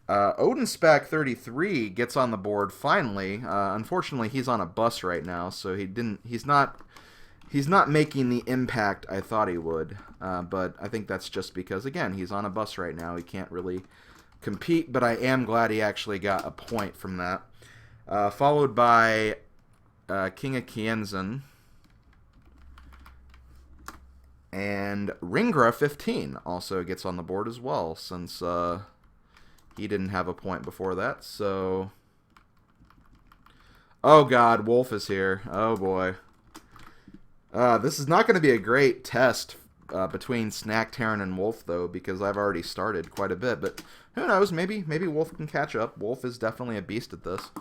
OdinSpack33 gets on the board finally. Unfortunately, he's on a bus right now, so he's not making the impact I thought he would, but I think that's just because, again, he's on a bus right now. He can't really compete, but I am glad he actually got a point from that. Followed by King of Kienzan and Ringra15 also gets on the board as well, since he didn't have a point before that, so... Oh god, Wolf is here. Oh boy. This is not going to be a great test between Snack, Terran, and Wolf, though, because I've already started quite a bit. But who knows? Maybe Wolf can catch up. Wolf is definitely a beast at this.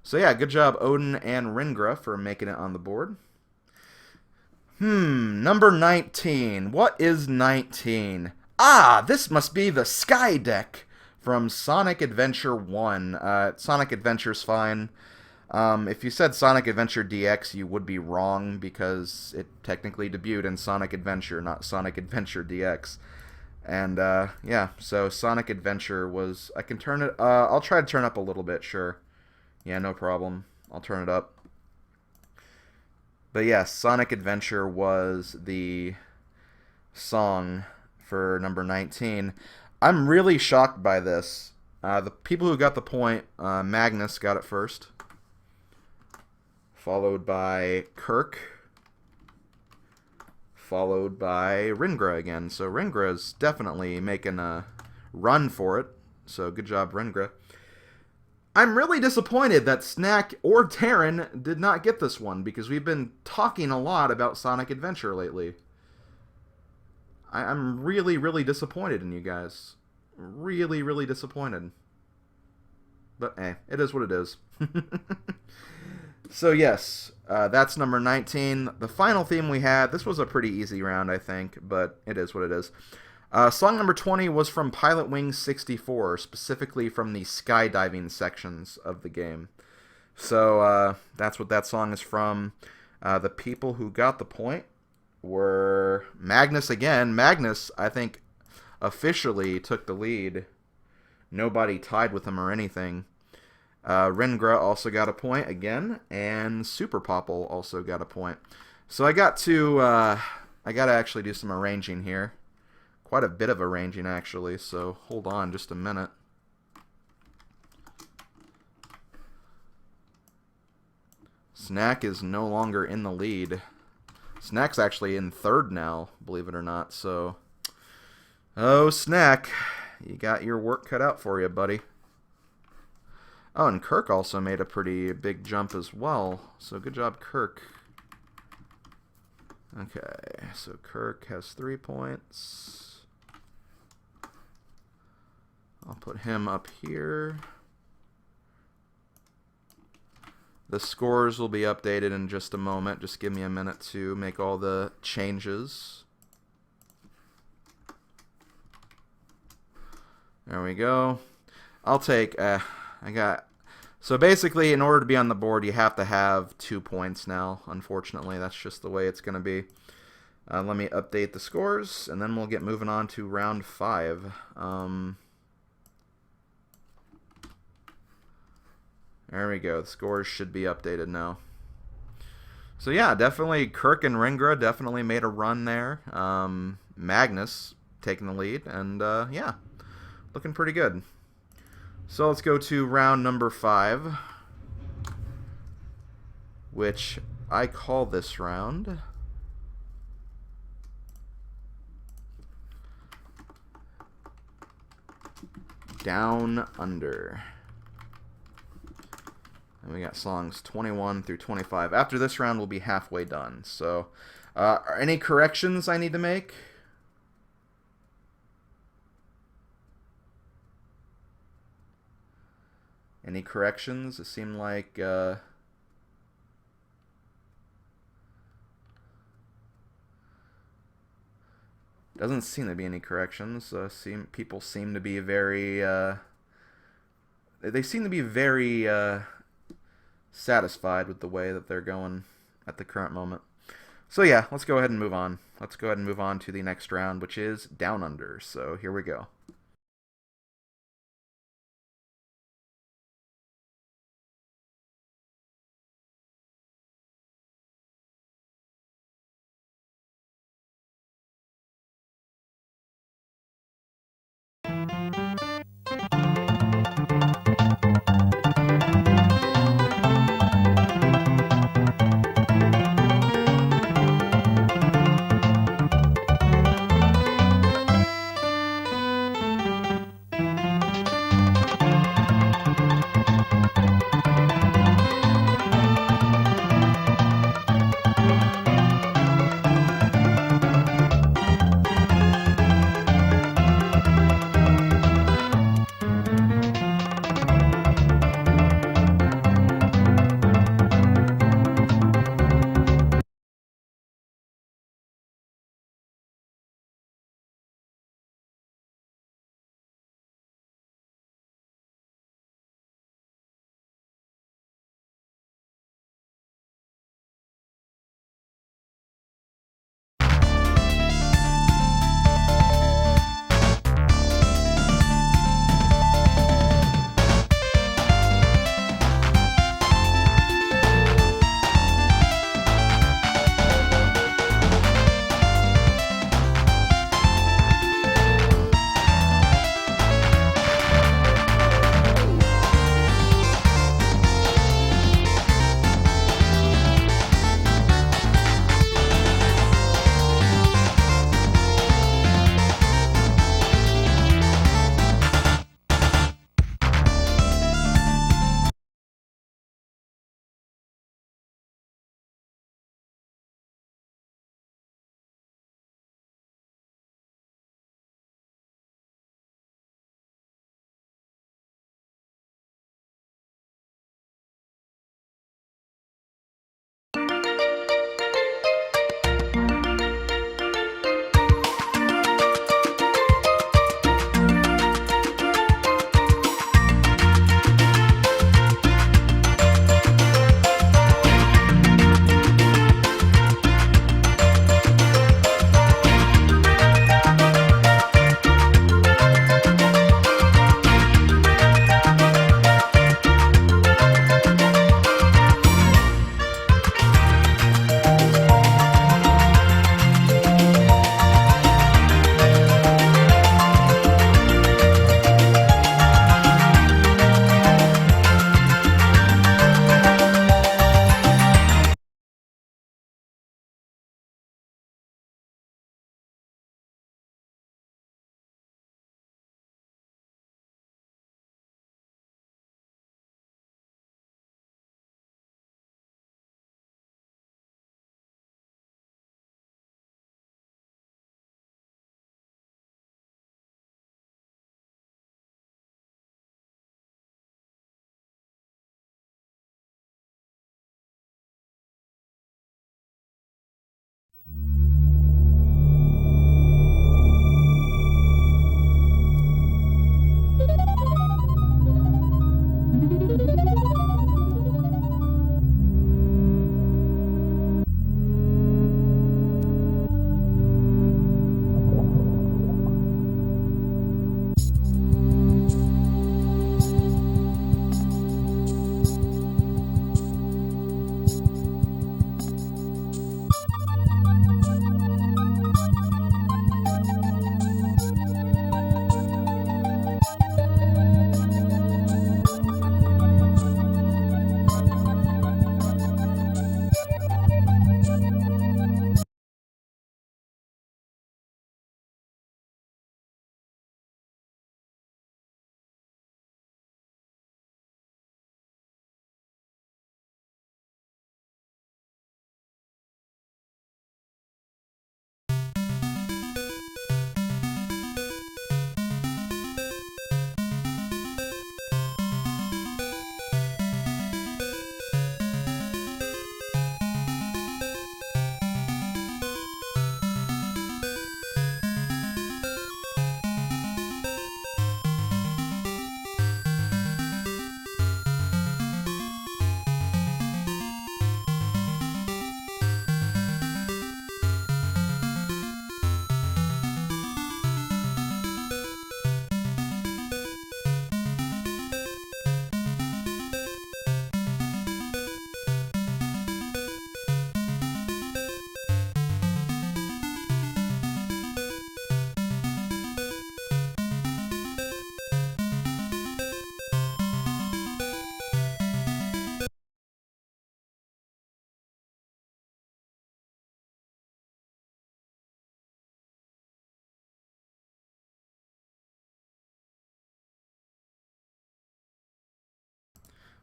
So yeah, good job, Odin and Ringra, for making it on the board. Number 19. What is 19? Ah, this must be the Sky Deck from Sonic Adventure 1. Sonic Adventure's fine. If you said Sonic Adventure DX, you would be wrong because it technically debuted in Sonic Adventure, not Sonic Adventure DX. And, yeah, so Sonic Adventure was... I can turn it... I'll try to turn up a little bit, sure. Yeah, no problem. I'll turn it up. But yes, Sonic Adventure was the song for number 19. I'm really shocked by this. The people who got the point, Magnus got it first. Followed by Kirk. Followed by Ringra again. So Ringra's definitely making a run for it. So good job, Ringra. I'm really disappointed that Snack or Terran did not get this one, because we've been talking a lot about Sonic Adventure lately. I'm really, really disappointed in you guys. Really, really disappointed. But, it is what it is. So, yes, that's number 19. The final theme we had, this was a pretty easy round, I think, but it is what it is. Song number 20 was from Pilot Wings 64, specifically from the skydiving sections of the game. So, that's what that song is from. The people who got the point were Magnus again. Magnus, I think, officially took the lead. Nobody tied with him or anything. Rengra also got a point again, and Super Popple also got a point. So I got to actually do some arranging here. Quite a bit of arranging, actually, so hold on just a minute. Snack is no longer in the lead. Snack's actually in third now, believe it or not. So, oh, Snack, you got your work cut out for you, buddy. Oh, and Kirk also made a pretty big jump as well. So good job, Kirk. Okay, so Kirk has 3 points. I'll put him up here. The scores will be updated in just a moment. Just give me a minute to make all the changes. There we go. I'll take, so basically in order to be on the board you have to have 2 points now. Unfortunately, that's just the way it's going to be. Let me update the scores and then we'll get moving on to round 5. There we go. The scores should be updated now. So yeah, definitely Kirk and Rengra definitely made a run there. Magnus taking the lead, and yeah, looking pretty good. So let's go to round number 5, which I call this round Down Under. And we got songs 21 through 25. After this round, we'll be halfway done. So, are any corrections I need to make? Any corrections? It seemed like doesn't seem to be any corrections. People seem to be very they seem to be very satisfied with the way that they're going at the current moment. So yeah, let's go ahead and move on. Let's go ahead and move on to the next round, which is Down Under. So here we go.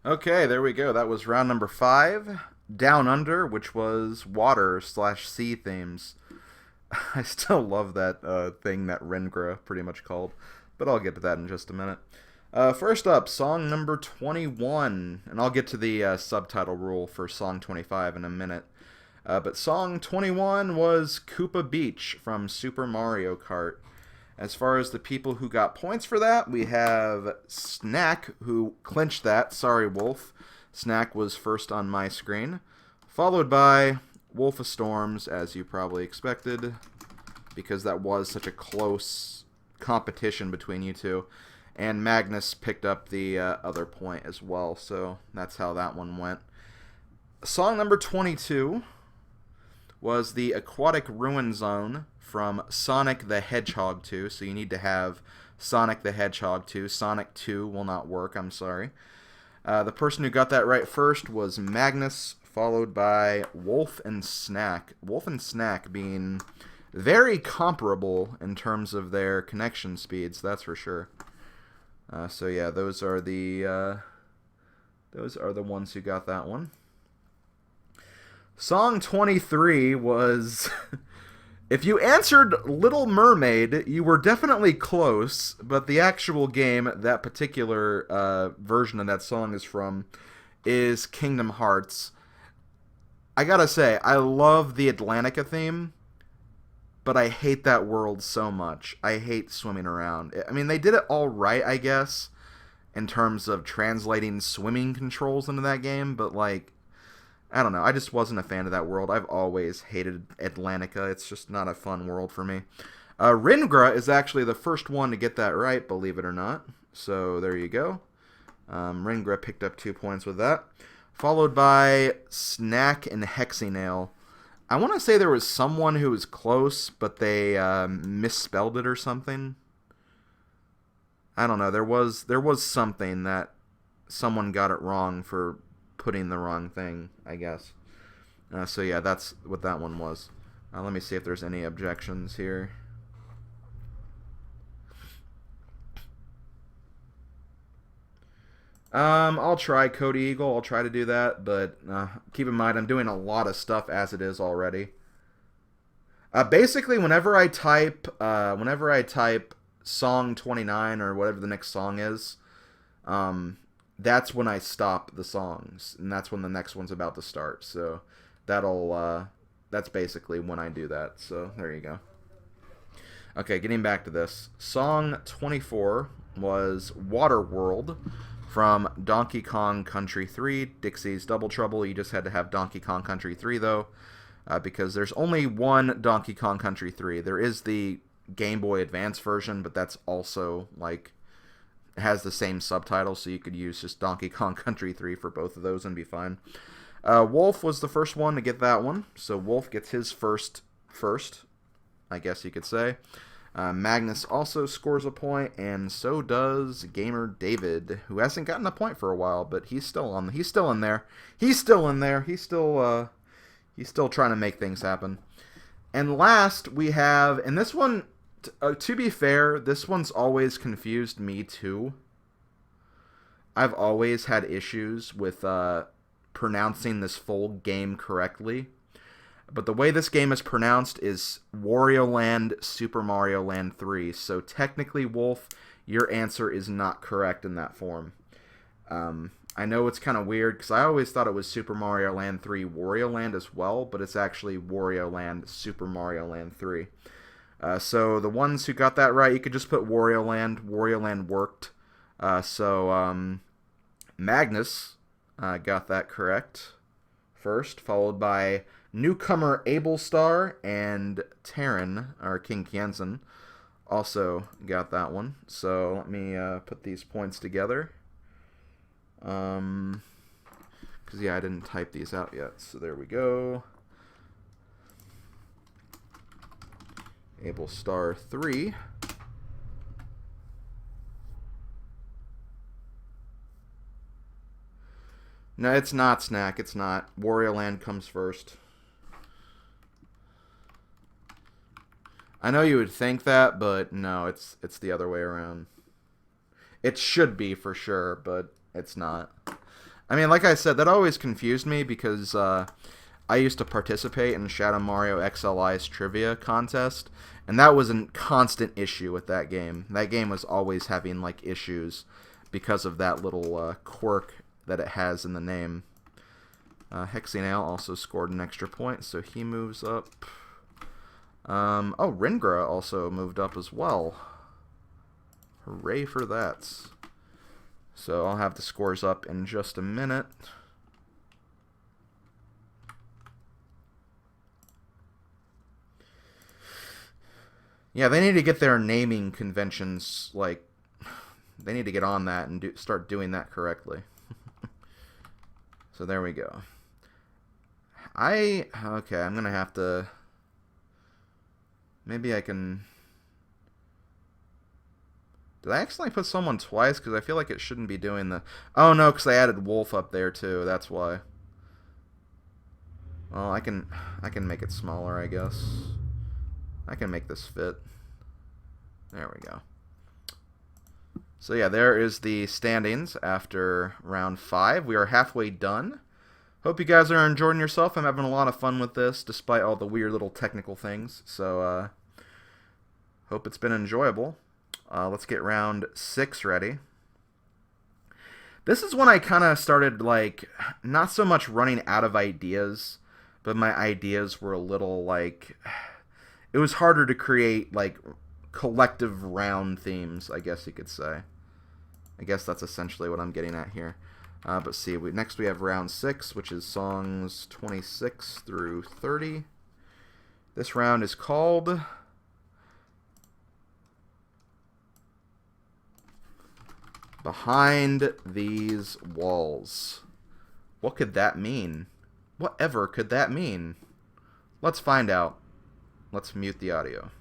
Okay, there we go. That was round number 5. Down Under, which was water/sea themes. I still love that thing that Rengra pretty much called, but I'll get to that in just a minute. First up, song number 21, and I'll get to the subtitle rule for song 25 in a minute. But song 21 was Koopa Beach from Super Mario Kart. As far as the people who got points for that, we have Snack, who clinched that. Sorry, Wolf. Snack was first on my screen. Followed by Wolf of Storms, as you probably expected, because that was such a close competition between you two. And Magnus picked up the other point as well, so that's how that one went. Song number 22 was the Aquatic Ruin Zone from Sonic the Hedgehog 2, so you need to have Sonic the Hedgehog 2. Sonic 2 will not work, I'm sorry. The person who got that right first was Magnus, followed by Wolf and Snack. Wolf and Snack being very comparable in terms of their connection speeds, that's for sure. So yeah, those are the ones who got that one. Song 23 was... If you answered Little Mermaid, you were definitely close, but the actual game that particular version of that song is from is Kingdom Hearts. I gotta say, I love the Atlantica theme, but I hate that world so much. I hate swimming around. I mean, they did it all right, I guess, in terms of translating swimming controls into that game, but like, I don't know. I just wasn't a fan of that world. I've always hated Atlantica. It's just not a fun world for me. Ringra is actually the first one to get that right, believe it or not. So there you go. Ringra picked up 2 points with that. Followed by Snack and Hexinail. I want to say there was someone who was close, but they misspelled it or something. I don't know. There was something that someone got it wrong for putting the wrong thing, I guess. So yeah, that's what that one was. Let me see if there's any objections here. I'll try Cody Eagle. I'll try to do that, but keep in mind I'm doing a lot of stuff as it is already. Basically, whenever I type song 29 or whatever the next song is, that's when I stop the songs, and that's when the next one's about to start. So that's basically when I do that. So there you go. Okay, getting back to this. Song 24 was Waterworld from Donkey Kong Country 3, Dixie's Double Trouble. You just had to have Donkey Kong Country 3, though, because there's only one Donkey Kong Country 3. There is the Game Boy Advance version, but that's also, like, has the same subtitle, so you could use just Donkey Kong Country 3 for both of those and be fine. Wolf was the first one to get that one, so Wolf gets his first, I guess you could say. Magnus also scores a point, and so does Gamer David, who hasn't gotten a point for a while, but he's still in there. He's still trying to make things happen. And last we have, and this one, to be fair, this one's always confused me too. I've always had issues with pronouncing this full game correctly. But the way this game is pronounced is Wario Land Super Mario Land 3. So technically, Wolf, your answer is not correct in that form. I know it's kind of weird because I always thought it was Super Mario Land 3 Wario Land as well, but it's actually Wario Land Super Mario Land 3. So the ones who got that right, you could just put Wario Land. Wario Land worked. Magnus got that correct first, followed by newcomer Abel Star and Terran, or King Kienzen, also got that one. So let me put these points together. Because, yeah, I didn't type these out yet. So there we go. Abel Star 3. No, it's not Snack. It's not. Wario Land comes first. I know you would think that, but no, it's the other way around. It should be for sure, but it's not. I mean, like I said, that always confused me because I used to participate in Shadow Mario XLI's trivia contest, and that was a constant issue with that game. That game was always having like issues because of that little quirk that it has in the name. Hexinail also scored an extra point, so he moves up. Oh, Ringra also moved up as well. Hooray for that. So I'll have the scores up in just a minute. Yeah, they need to get their naming conventions, like, they need to get on that and start doing that correctly. So there we go. Okay, I'm going to have to, maybe I can, did I accidentally put someone twice? Because I feel like it shouldn't be doing the, oh no, because I added Wolf up there too, that's why. Well, I can make it smaller, I guess. I can make this fit. There we go. So yeah, there is the standings after round 5. We are halfway done. Hope you guys are enjoying yourself. I'm having a lot of fun with this, despite all the weird little technical things. So, hope it's been enjoyable. Let's get round 6 ready. This is when I kind of started, like, not so much running out of ideas, but my ideas were a little, like, it was harder to create, like, collective round themes, I guess you could say. I guess that's essentially what I'm getting at here. But see, next we have round 6, which is songs 26 through 30. This round is called Behind These Walls. What could that mean? Whatever could that mean? Let's find out. Let's mute the audio.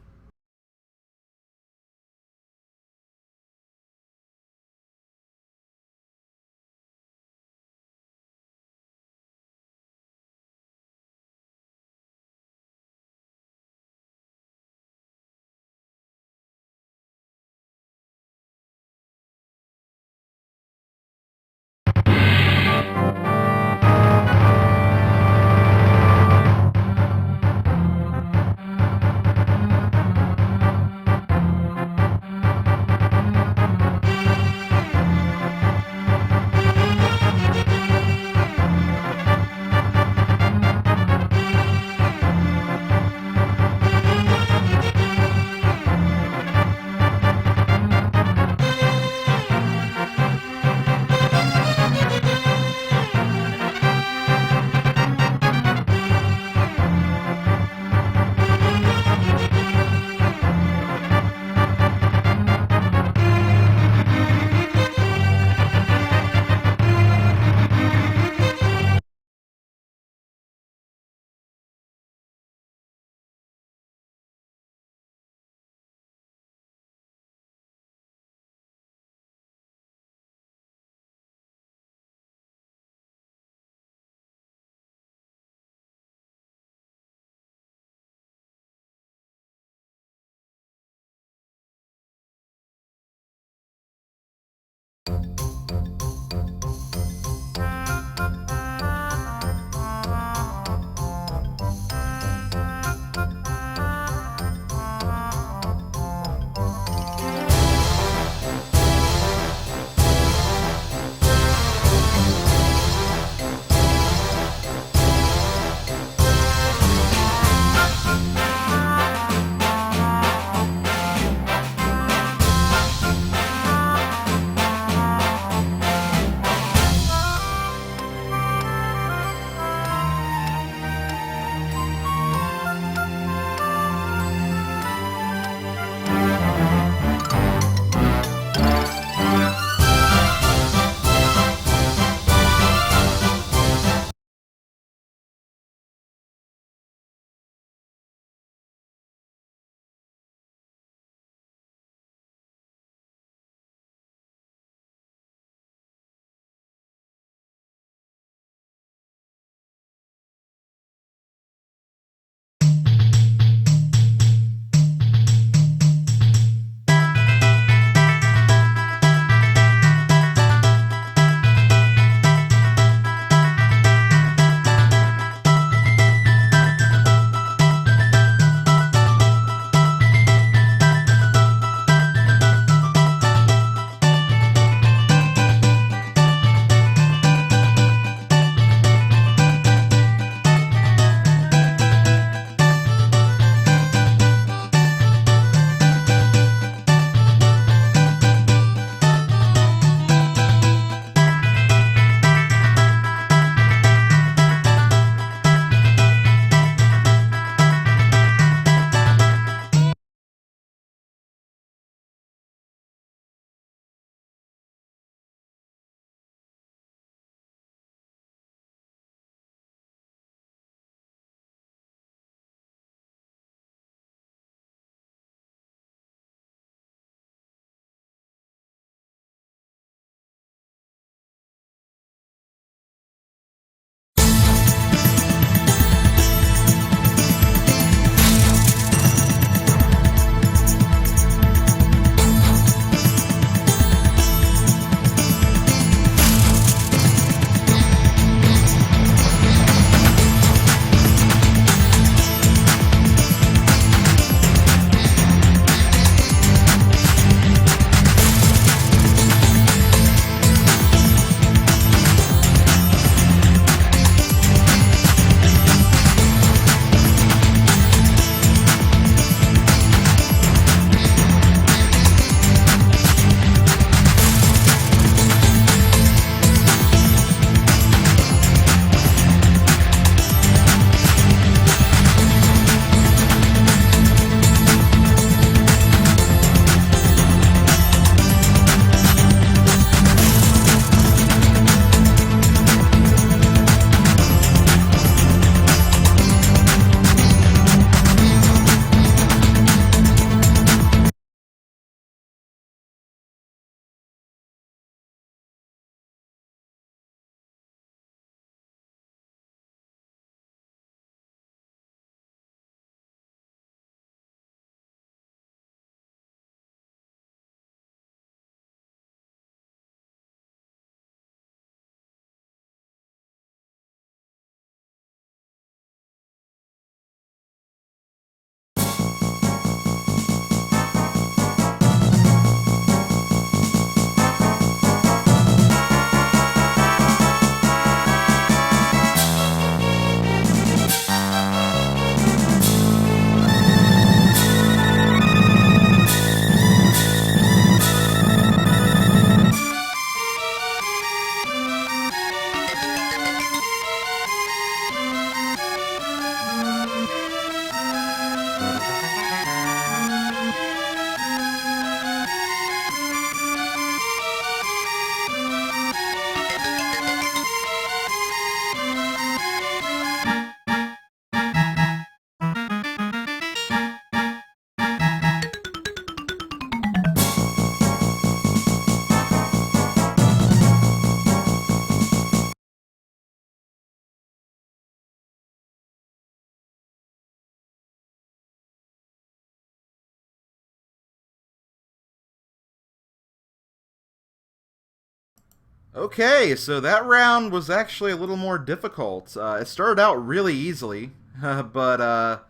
Okay, so that round was actually a little more difficult. It started out really easily, but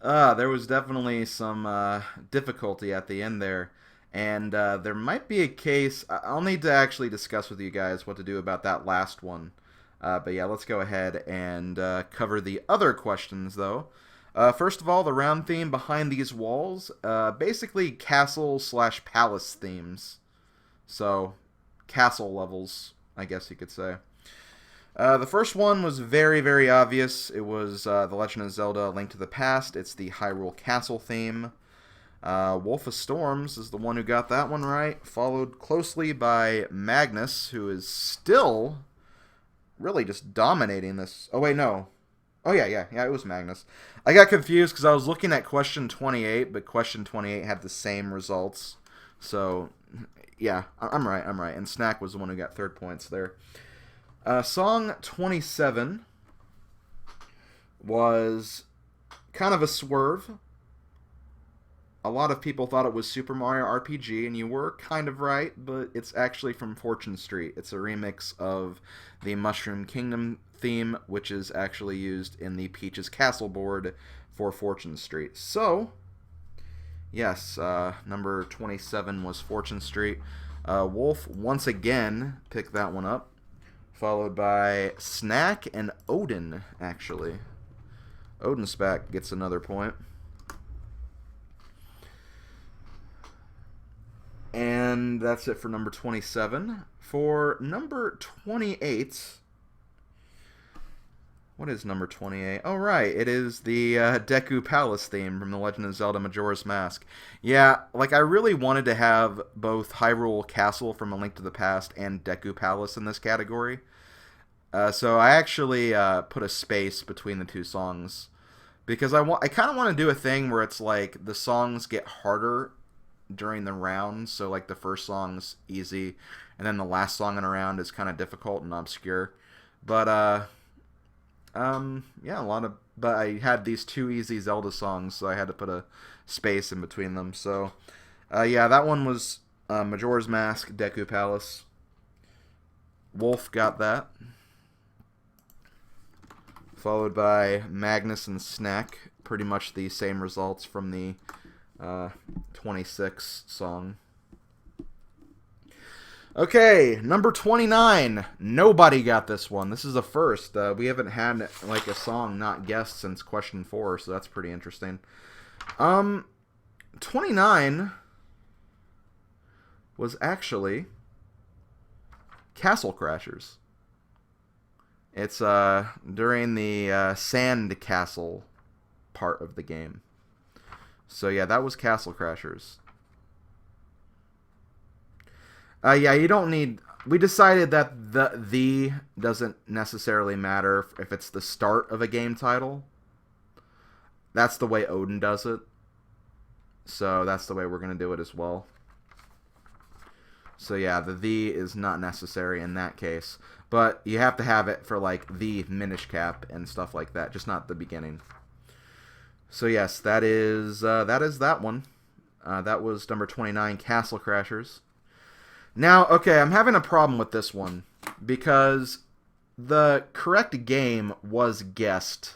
there was definitely some difficulty at the end there. And there might be a case. I'll need to actually discuss with you guys what to do about that last one. But yeah, let's go ahead and cover the other questions, though. First of all, the round theme behind these walls, basically castle/palace themes. So, castle levels, I guess you could say. The first one was very, very obvious. It was The Legend of Zelda: Link to the Past. It's the Hyrule Castle theme. Wolf of Storms is the one who got that one right, followed closely by Magnus, who is still really just dominating this. Oh, wait, no. Oh, yeah, it was Magnus. I got confused because I was looking at question 28, but question 28 had the same results. So, yeah, I'm right. And Snack was the one who got third points there. Song 27 was kind of a swerve. A lot of people thought it was Super Mario RPG, and you were kind of right, but it's actually from Fortune Street. It's a remix of the Mushroom Kingdom theme, which is actually used in the Peach's Castle board for Fortune Street. So, yes, number 27 was Fortune Street. Wolf once again picked that one up, followed by Snack and Odin, actually. Odin's back gets another point. And that's it for number 27. For number 28, what is number 28? Oh, right, it is the Deku Palace theme from The Legend of Zelda Majora's Mask. Yeah, like I really wanted to have both Hyrule Castle from A Link to the Past and Deku Palace in this category. So I actually put a space between the two songs because I kind of want to do a thing where it's like the songs get harder during the round, so like the first song's easy and then the last song in a round is kind of difficult and obscure. But yeah, but I had these two easy Zelda songs, so I had to put a space in between them. So yeah, that one was Majora's Mask, Deku Palace. Wolf got that, followed by Magnus and Snack. Pretty much the same results from the 26 song. Okay, number 29. Nobody got this one. This is a first. We haven't had like a song not guessed since question 4, so that's pretty interesting. 29 was actually Castle Crashers. It's during the Sand Castle part of the game. So yeah, that was Castle Crashers. Yeah, you don't need... We decided that the doesn't necessarily matter if it's the start of a game title. That's the way Odin does it. So that's the way we're going to do it as well. So yeah, the is not necessary in that case. But you have to have it for like the Minish Cap and stuff like that, just not the beginning. So yes, that is that one. That was number 29, Castle Crashers. Now, okay, I'm having a problem with this one because the correct game was guessed.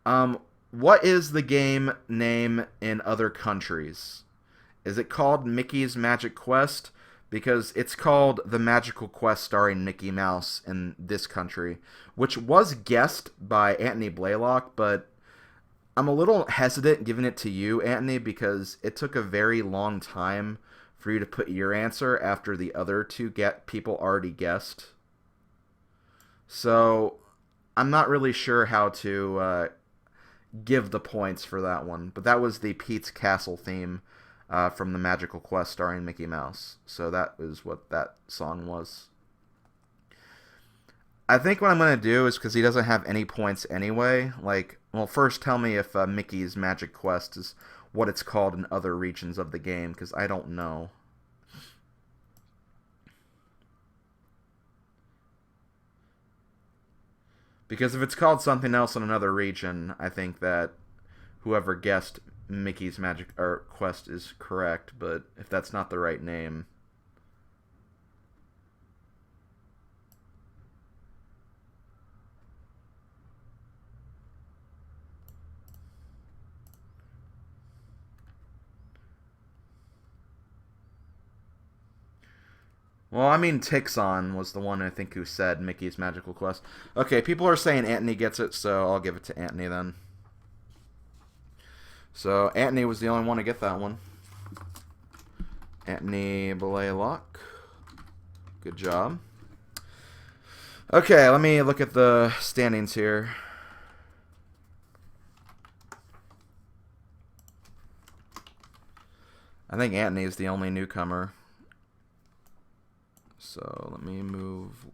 What is the game name in other countries? Is it called Mickey's Magic Quest? Because it's called The Magical Quest starring Mickey Mouse in this country, which was guessed by Anthony Blaylock, but I'm a little hesitant giving it to you, Anthony, because it took a very long time for you to put your answer after the other two people already guessed. So I'm not really sure how to give the points for that one. But that was the Pete's Castle theme from The Magical Quest starring Mickey Mouse. So that is what that song was. I think what I'm going to do is, because he doesn't have any points anyway, like, well, first tell me if Mickey's Magic Quest is what it's called in other regions of the game, because I don't know. Because if it's called something else in another region, I think that whoever guessed Mickey's Magic Quest is correct, but if that's not the right name... Well, I mean, Tixon was the one I think who said Mickey's Magical Quest. Okay, people are saying Antony gets it, so I'll give it to Antony then. So Antony was the only one to get that one. Antony Blaylock. Good job. Okay, let me look at the standings here. I think Antony is the only newcomer. So let me move.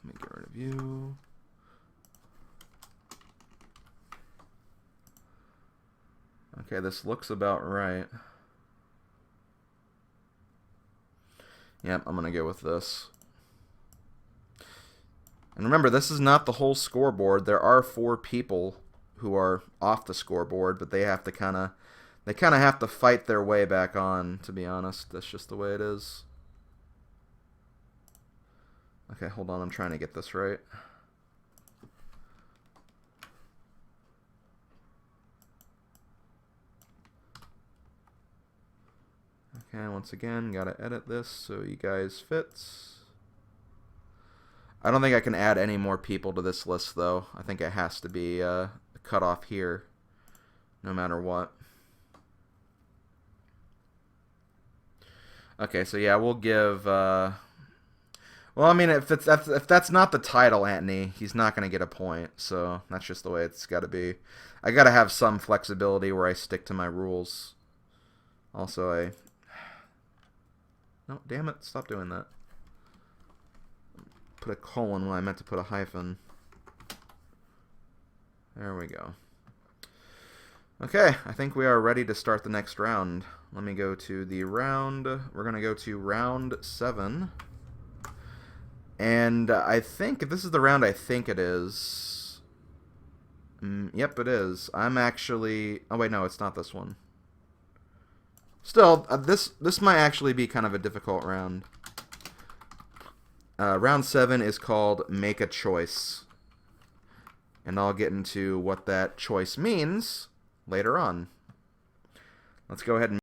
Let me get rid of you. Okay, this looks about right. Yep, I'm going to go with this. And remember, this is not the whole scoreboard. There are 4 people who are off the scoreboard, but they have to kind of have to fight their way back on, to be honest. That's just the way it is. Okay, hold on. I'm trying to get this right. Okay, once again, gotta edit this so you guys fits. I don't think I can add any more people to this list, though. I think it has to be cut off here, no matter what. Okay, so yeah, we'll give. Well, I mean, if that's not the title, Antony, he's not gonna get a point. So that's just the way it's got to be. I gotta have some flexibility where I stick to my rules. Also, no, damn it, stop doing that. Put a colon when I meant to put a hyphen. There we go. Okay, I think we are ready to start the next round. Let me go to the round. We're going to go to round 7. And I think, if this is the round I think it is. Yep, it is. I'm actually... Oh, wait, no, it's not this one. Still, this might actually be kind of a difficult round. Round 7 is called Make a Choice. And I'll get into what that choice means later on. Let's go ahead and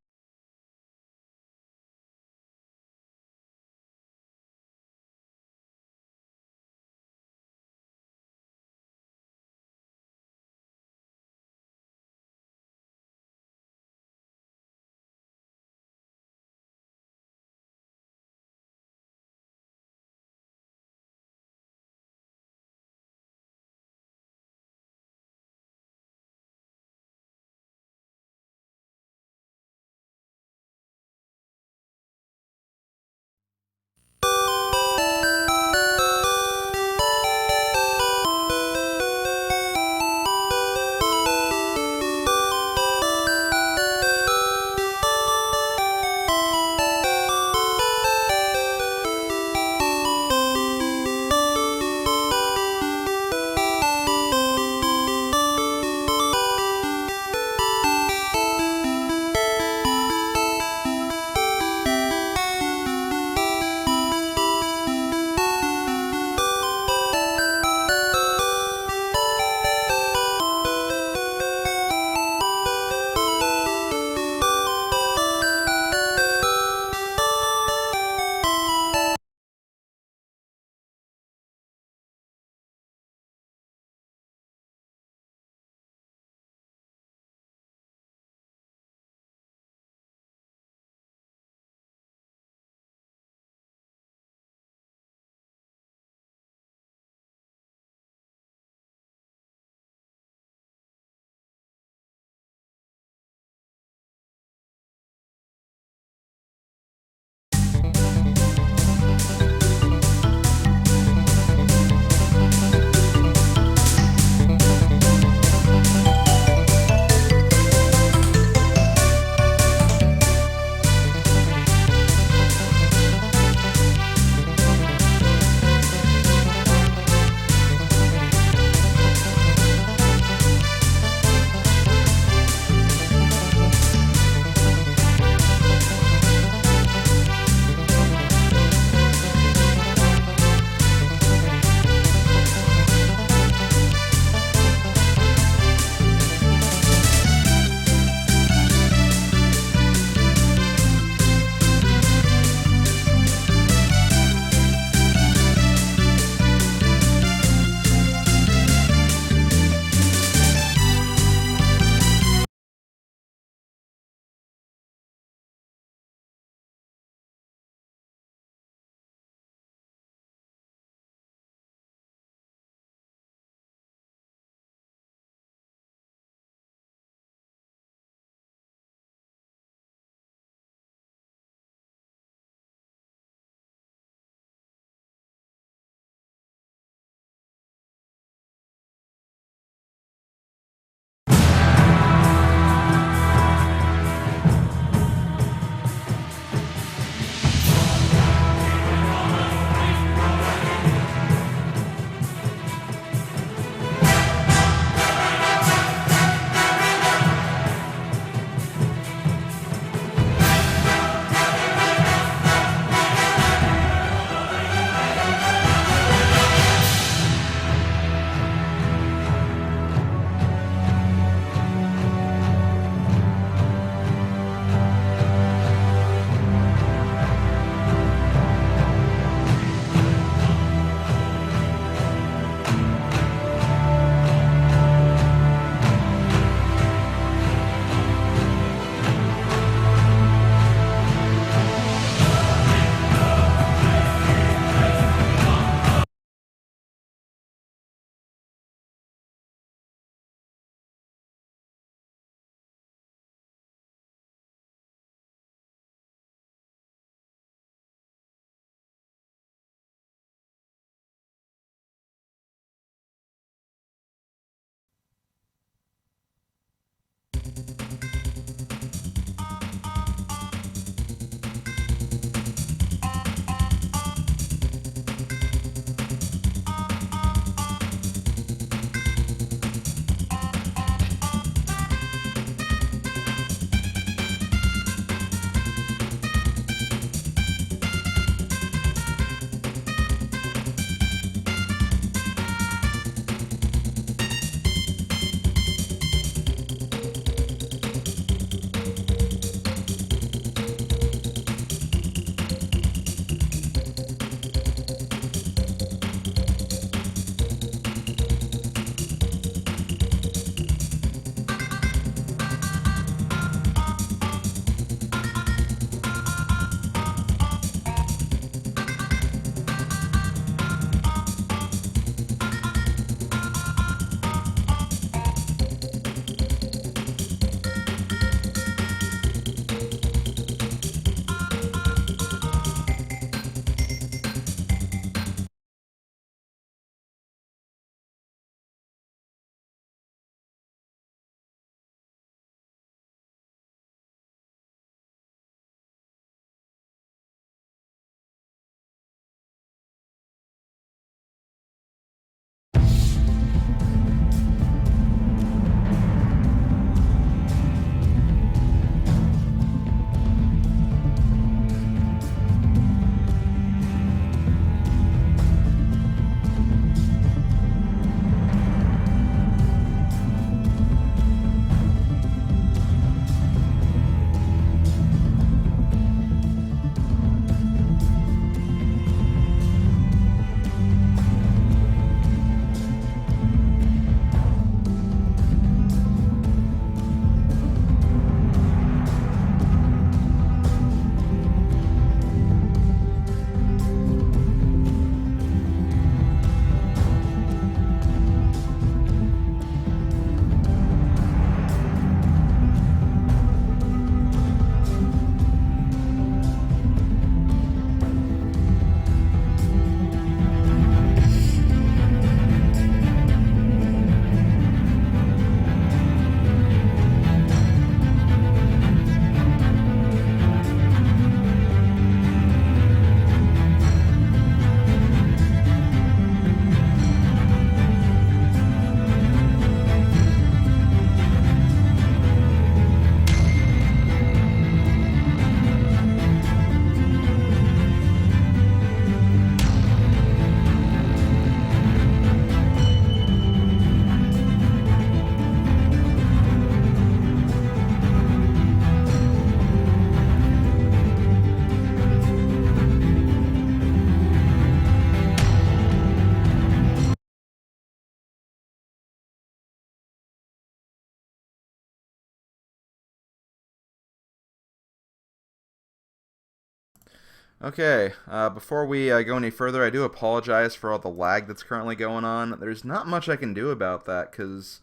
Okay, before we go any further, I do apologize for all the lag that's currently going on. There's not much I can do about that, because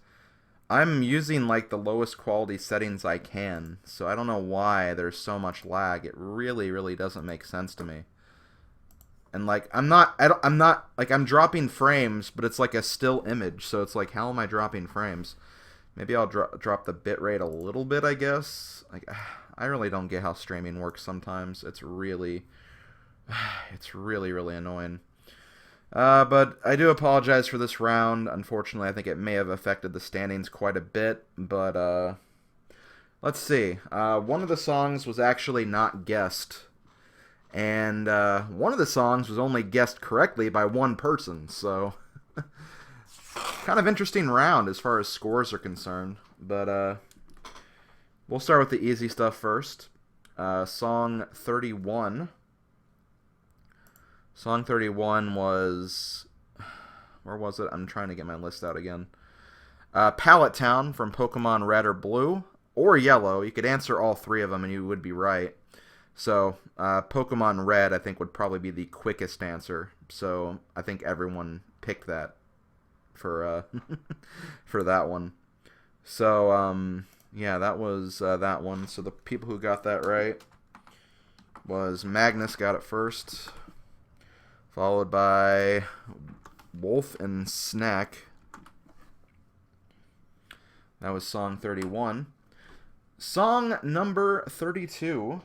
I'm using, like, the lowest quality settings I can, so I don't know why there's so much lag. It really, really doesn't make sense to me. And, like, I'm dropping frames, but it's like a still image, so it's like, how am I dropping frames? Maybe I'll drop the bitrate a little bit, I guess. Like, I really don't get how streaming works sometimes. It's really really annoying. But I do apologize for this round. Unfortunately, I think it may have affected the standings quite a bit. But let's see. One of the songs was actually not guessed. And one of the songs was only guessed correctly by one person. So kind of interesting round as far as scores are concerned. But we'll start with the easy stuff first. Song 31. Song 31 was... Where was it? I'm trying to get my list out again. Pallet Town from Pokemon Red or Blue or Yellow. You could answer all three of them and you would be right. So, Pokemon Red, I think, would probably be the quickest answer. So, I think everyone picked that for for that one. So, yeah, that was that one. So, the people who got that right was Magnus got it first, followed by Wolf and Snack. That was song 31. Song number 32.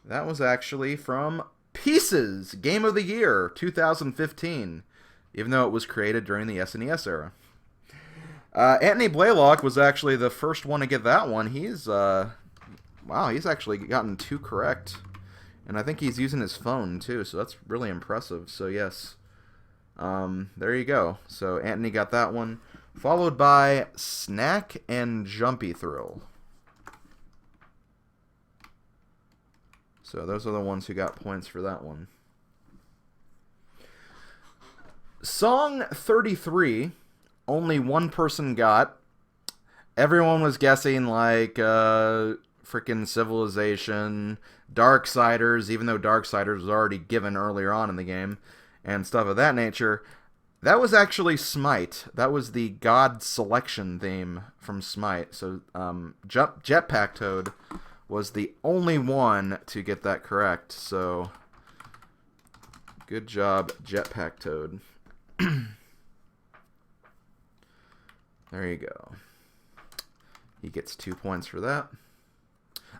That was actually from Pieces, Game of the Year, 2015, even though it was created during the SNES era. Anthony Blaylock was actually the first one to get that one. Wow, he's actually gotten 2 correct. And I think he's using his phone, too, so that's really impressive. So, yes. There you go. So, Anthony got that one. Followed by Snack and Jumpy Thrill. So, those are the ones who got points for that one. Song 33, only one person got. Everyone was guessing, like, freaking Civilization, Darksiders, even though Darksiders was already given earlier on in the game, and stuff of that nature. That was actually Smite. That was the God Selection theme from Smite. So, Jetpack Toad was the only one to get that correct. So, good job, Jetpack Toad. There you go. He gets 2 points for that.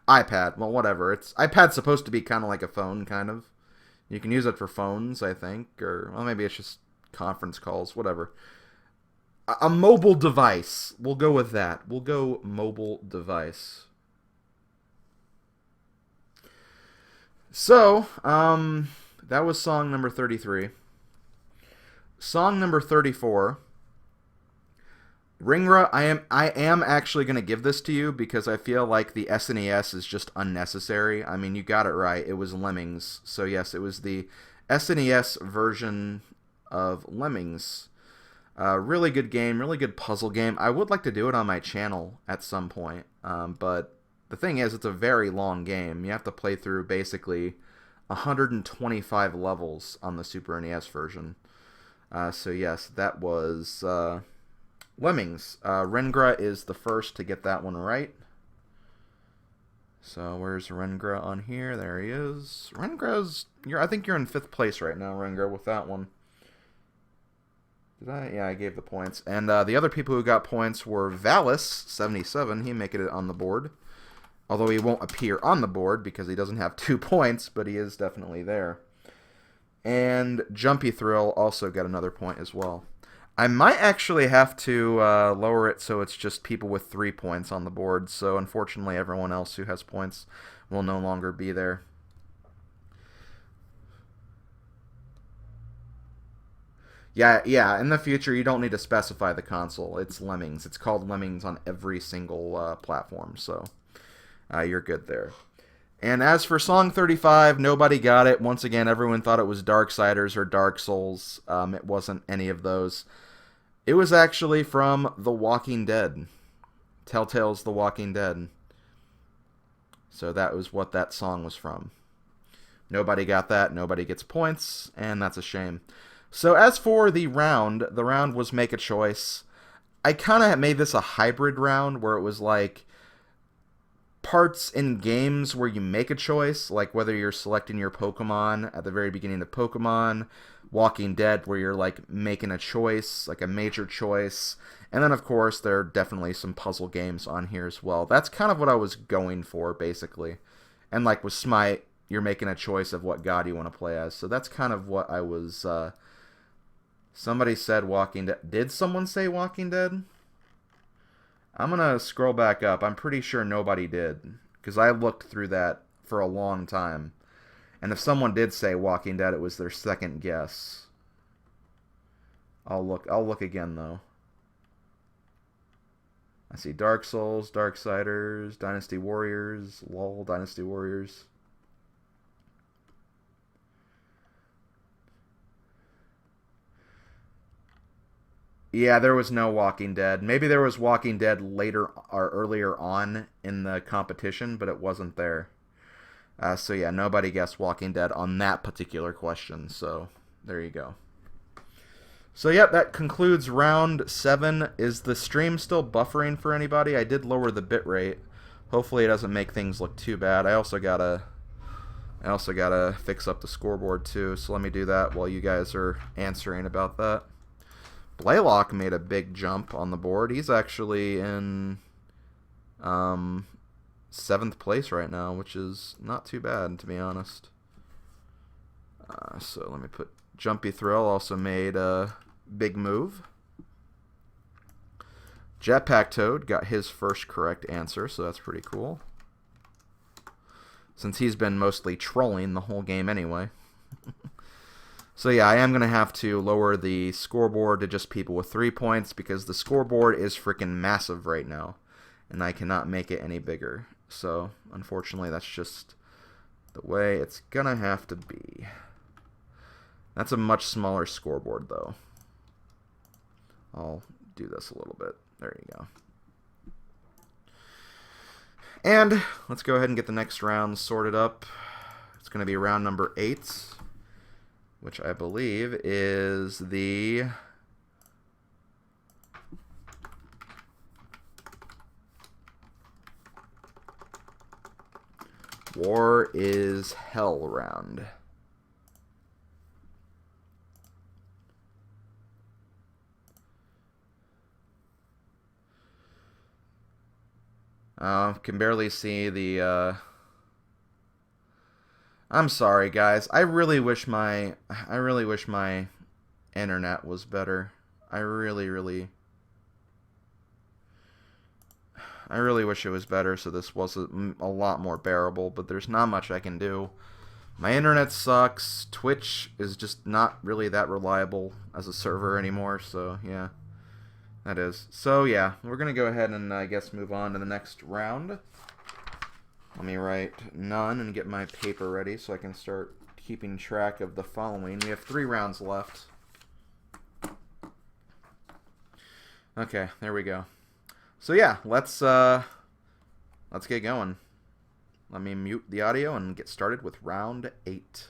iPad, well, whatever. iPad's supposed to be kind of like a phone, kind of. You can use it for phones, I think, or well, maybe it's just conference calls, whatever. A mobile device. We'll go with that. We'll go mobile device. So, that was song number 33. Song number 34. Ringra, I am actually going to give this to you because I feel like the SNES is just unnecessary. I mean, you got it right. It was Lemmings. So, yes, it was the SNES version of Lemmings. Really good game, really good puzzle game. I would like to do it on my channel at some point, but the thing is, it's a very long game. You have to play through basically 125 levels on the Super NES version. So yes, that was Lemmings. Rengra is the first to get that one right. So where's Rengra on here? There he is. Rengra's... I think you're in 5th place right now, Rengra, with that one. Did I? Yeah, I gave the points. And the other people who got points were Valis, 77. He making it on the board. Although he won't appear on the board because he doesn't have 2 points, but he is definitely there. And Jumpy Thrill also got another point as well. I might actually have to lower it so it's just people with 3 points on the board. So unfortunately, everyone else who has points will no longer be there. Yeah, in the future, you don't need to specify the console. It's Lemmings. It's called Lemmings on every single platform, so you're good there. And as for Song 35, nobody got it. Once again, everyone thought it was Darksiders or Dark Souls. It wasn't any of those. It was actually from The Walking Dead. Telltale's The Walking Dead. So that was what that song was from. Nobody got that. Nobody gets points, and that's a shame. So as for the round was make a choice. I kind of made this a hybrid round where it was like parts in games where you make a choice, like whether you're selecting your Pokemon at the very beginning of Pokemon, Walking Dead, where you're like making a choice, like a major choice. And then, of course, there are definitely some puzzle games on here as well. That's kind of what I was going for, basically. And like with Smite, you're making a choice of what god you want to play as. So that's kind of what I was. Somebody said Walking Dead. Did someone say Walking Dead? I'm going to scroll back up. I'm pretty sure nobody did, because I looked through that for a long time. And if someone did say Walking Dead, it was their second guess. I'll look again, though. I see Dark Souls, Darksiders, Dynasty Warriors, LOL, Dynasty Warriors. Yeah, there was no Walking Dead. Maybe there was Walking Dead later or earlier on in the competition, but it wasn't there. So yeah, nobody guessed Walking Dead on that particular question. So there you go. So yep, that concludes round 7. Is the stream still buffering for anybody? I did lower the bitrate. Hopefully it doesn't make things look too bad. I also gotta fix up the scoreboard too. So let me do that while you guys are answering about that. Blaylock made a big jump on the board. He's actually in 7th place right now, which is not too bad, to be honest. So let me put Jumpy Thrill also made a big move. Jetpack Toad got his first correct answer, so that's pretty cool. Since he's been mostly trolling the whole game anyway. So yeah, I am going to have to lower the scoreboard to just people with 3 points because the scoreboard is freaking massive right now. And I cannot make it any bigger. So, unfortunately, that's just the way it's going to have to be. That's a much smaller scoreboard, though. I'll do this a little bit. There you go. And let's go ahead and get the next round sorted up. It's going to be round number 8. Which I believe is the War is Hell round. Can barely see the I'm sorry, guys. I really wish my internet was better. I really wish it was better so this was a lot more bearable, but there's not much I can do. My internet sucks. Twitch is just not really that reliable as a server anymore, so yeah. That is. So yeah, we're going to go ahead and I guess move on to the next round. Let me write none and get my paper ready so I can start keeping track of the following. We have 3 rounds left. Okay, there we go. So yeah, let's get going. Let me mute the audio and get started with round 8.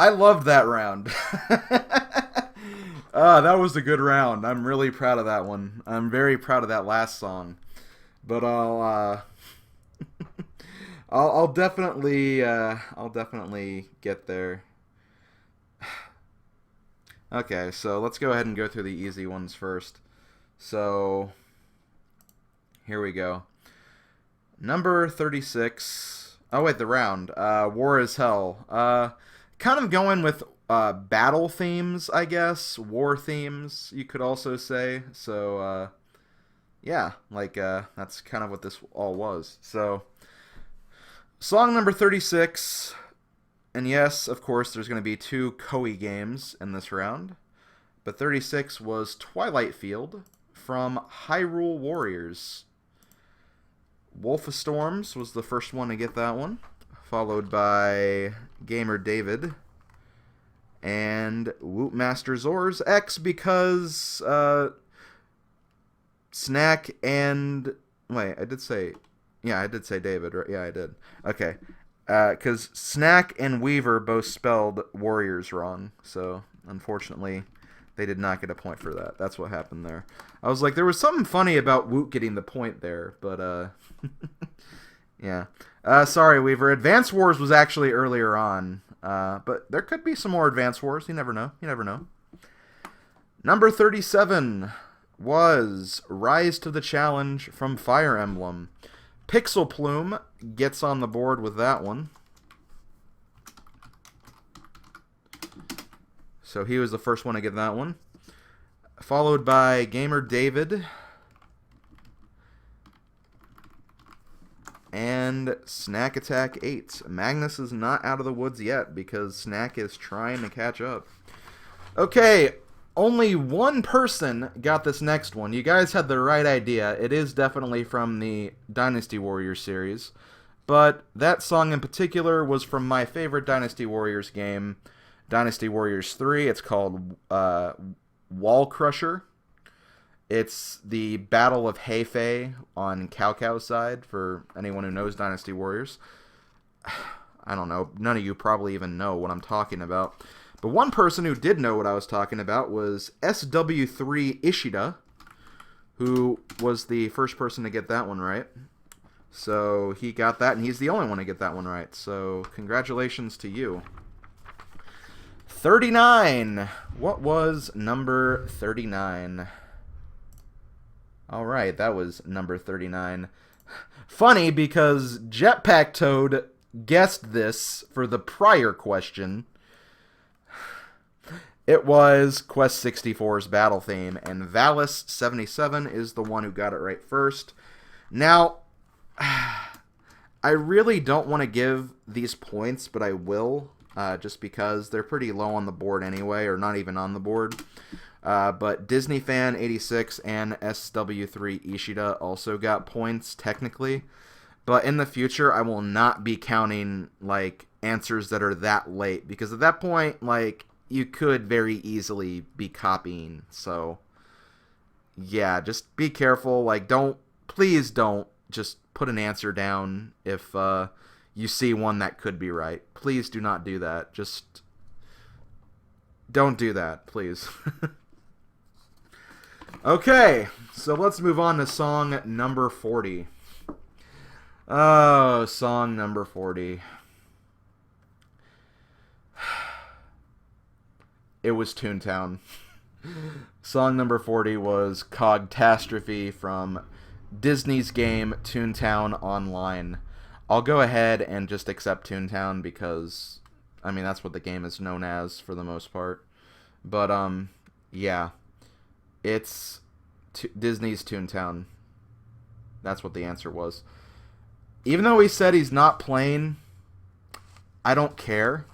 I loved that round. That was a good round. I'm really proud of that one. I'm very proud of that last song. But I'll definitely get there. Okay, so let's go ahead and go through the easy ones first. So here we go. Number 36. Oh wait, the round. War is Hell. Kind of going with battle themes, I guess. War themes, you could also say. So yeah, like that's kind of what this all was. So song number 36. And yes, of course, there's going to be 2 Koei games in this round. But 36 was Twilight Field from Hyrule Warriors. Wolf of Storms was the first one to get that one, followed by Gamer David and Wootmaster Zors X because Snack and... Wait, I did say David, right? Yeah, I did. Okay. Because Snack and Weaver both spelled Warriors wrong, so unfortunately they did not get a point for that. That's what happened there. I was like, there was something funny about Woot getting the point there, but yeah. Sorry, Weaver. Advance Wars was actually earlier on, but there could be some more Advance Wars. You never know. You never know. Number 37 was Rise to the Challenge from Fire Emblem. Pixel Plume gets on the board with that one. So he was the first one to get that one. Followed by Gamer David. And Snack Attack 8. Magnus is not out of the woods yet because Snack is trying to catch up. Okay, only one person got this next one. You guys had the right idea. It is definitely from the Dynasty Warriors series. But that song in particular was from my favorite Dynasty Warriors game, Dynasty Warriors 3. It's called Wall Crusher. It's the Battle of Hefei on Cao side, for anyone who knows Dynasty Warriors. I don't know. None of you probably even know what I'm talking about. But one person who did know what I was talking about was SW3 Ishida, who was the first person to get that one right. So he got that, and he's the only one to get that one right. So congratulations to you. 39. What was number 39? All right, that was number 39. Funny because Jetpack Toad guessed this for the prior question. It was Quest 64's battle theme, and Valis77 is the one who got it right first. Now, I really don't want to give these points, but I will, just because they're pretty low on the board anyway, or not even on the board. But Disney Fan 86 and SW3 Ishida also got points, technically. But in the future, I will not be counting, like, answers that are that late, because at that point, like, you could very easily be copying. So, yeah, just be careful. Like, please don't just put an answer down if you see one that could be right. Please do not do that. Just don't do that, please. Okay, so let's move on to song number 40. Oh, song number 40. It was Toontown. Song number 40 was Cogtastrophe from Disney's game Toontown Online. I'll go ahead and just accept Toontown because, I mean, that's what the game is known as for the most part. But, yeah. It's Disney's Toontown. That's what the answer was. Even though he said he's not playing, I don't care.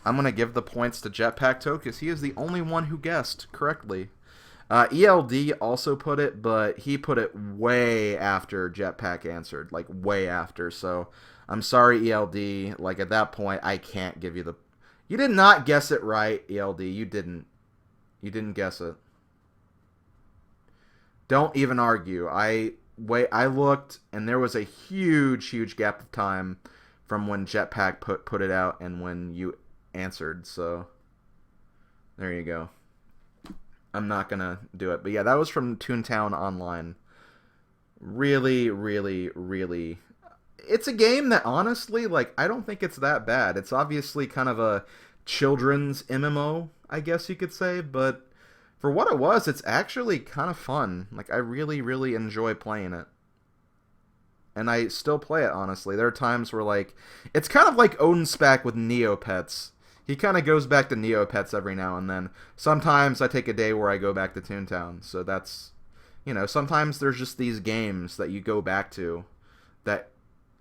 I'm going to give the points to Jetpack Toad because he is the only one who guessed correctly. ELD also put it, but he put it way after Jetpack answered. Like, way after. So, I'm sorry, ELD. Like, at that point, I can't give you the... You did not guess it right, ELD. You didn't. You didn't guess it. Don't even argue. I looked, and there was a huge gap of time from when Jetpack put it out and when you answered, so there you go. I'm not gonna do it. But yeah, that was from Toontown Online. Really, really, really... It's a game that, honestly, like, I don't think it's that bad. It's obviously kind of a children's MMO, I guess you could say, but for what it was, it's actually kind of fun. Like, I really, really enjoy playing it. And I still play it, honestly. There are times where, like, it's kind of like Odinspec with Neopets. He kind of goes back to Neopets every now and then. Sometimes I take a day where I go back to Toontown. So that's, you know, sometimes there's just these games that you go back to that,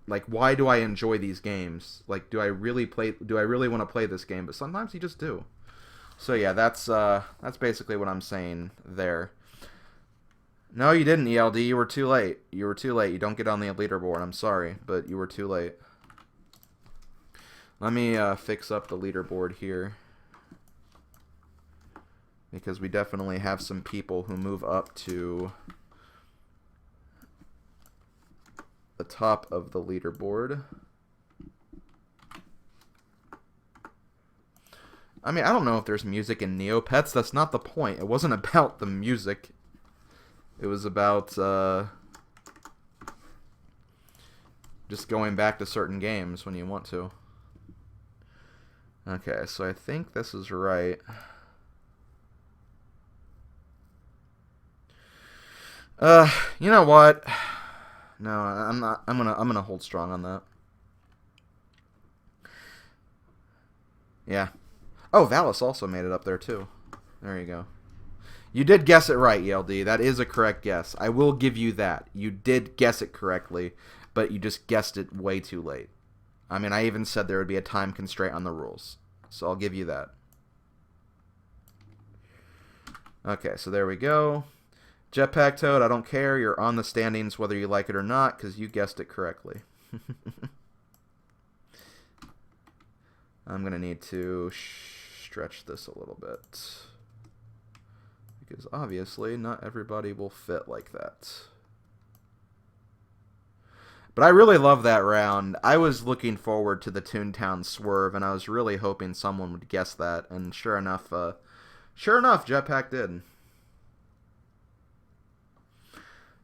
like, why do I enjoy these games? Like, do I really want to play this game? But sometimes you just do. So yeah, that's basically what I'm saying there. No, you didn't, ELD. You were too late. You were too late. You don't get on the leaderboard. I'm sorry, but you were too late. Let me fix up the leaderboard here, because we definitely have some people who move up to the top of the leaderboard. I mean, I don't know if there's music in Neopets. That's not the point. It wasn't about the music. It was about just going back to certain games when you want to. Okay, so I think this is right. You know what? No, I'm not. I'm gonna hold strong on that. Yeah. Oh, Valis also made it up there too. There you go. You did guess it right, ELD. That is a correct guess. I will give you that. You did guess it correctly, but you just guessed it way too late. I mean, I even said there would be a time constraint on the rules. So I'll give you that. Okay, so there we go. Jetpack Toad, I don't care. You're on the standings whether you like it or not, because you guessed it correctly. I'm going to need to stretch this a little bit, because obviously not everybody will fit like that. But I really love that round. I was looking forward to the Toontown Swerve, and I was really hoping someone would guess that. And sure enough, Jetpack did.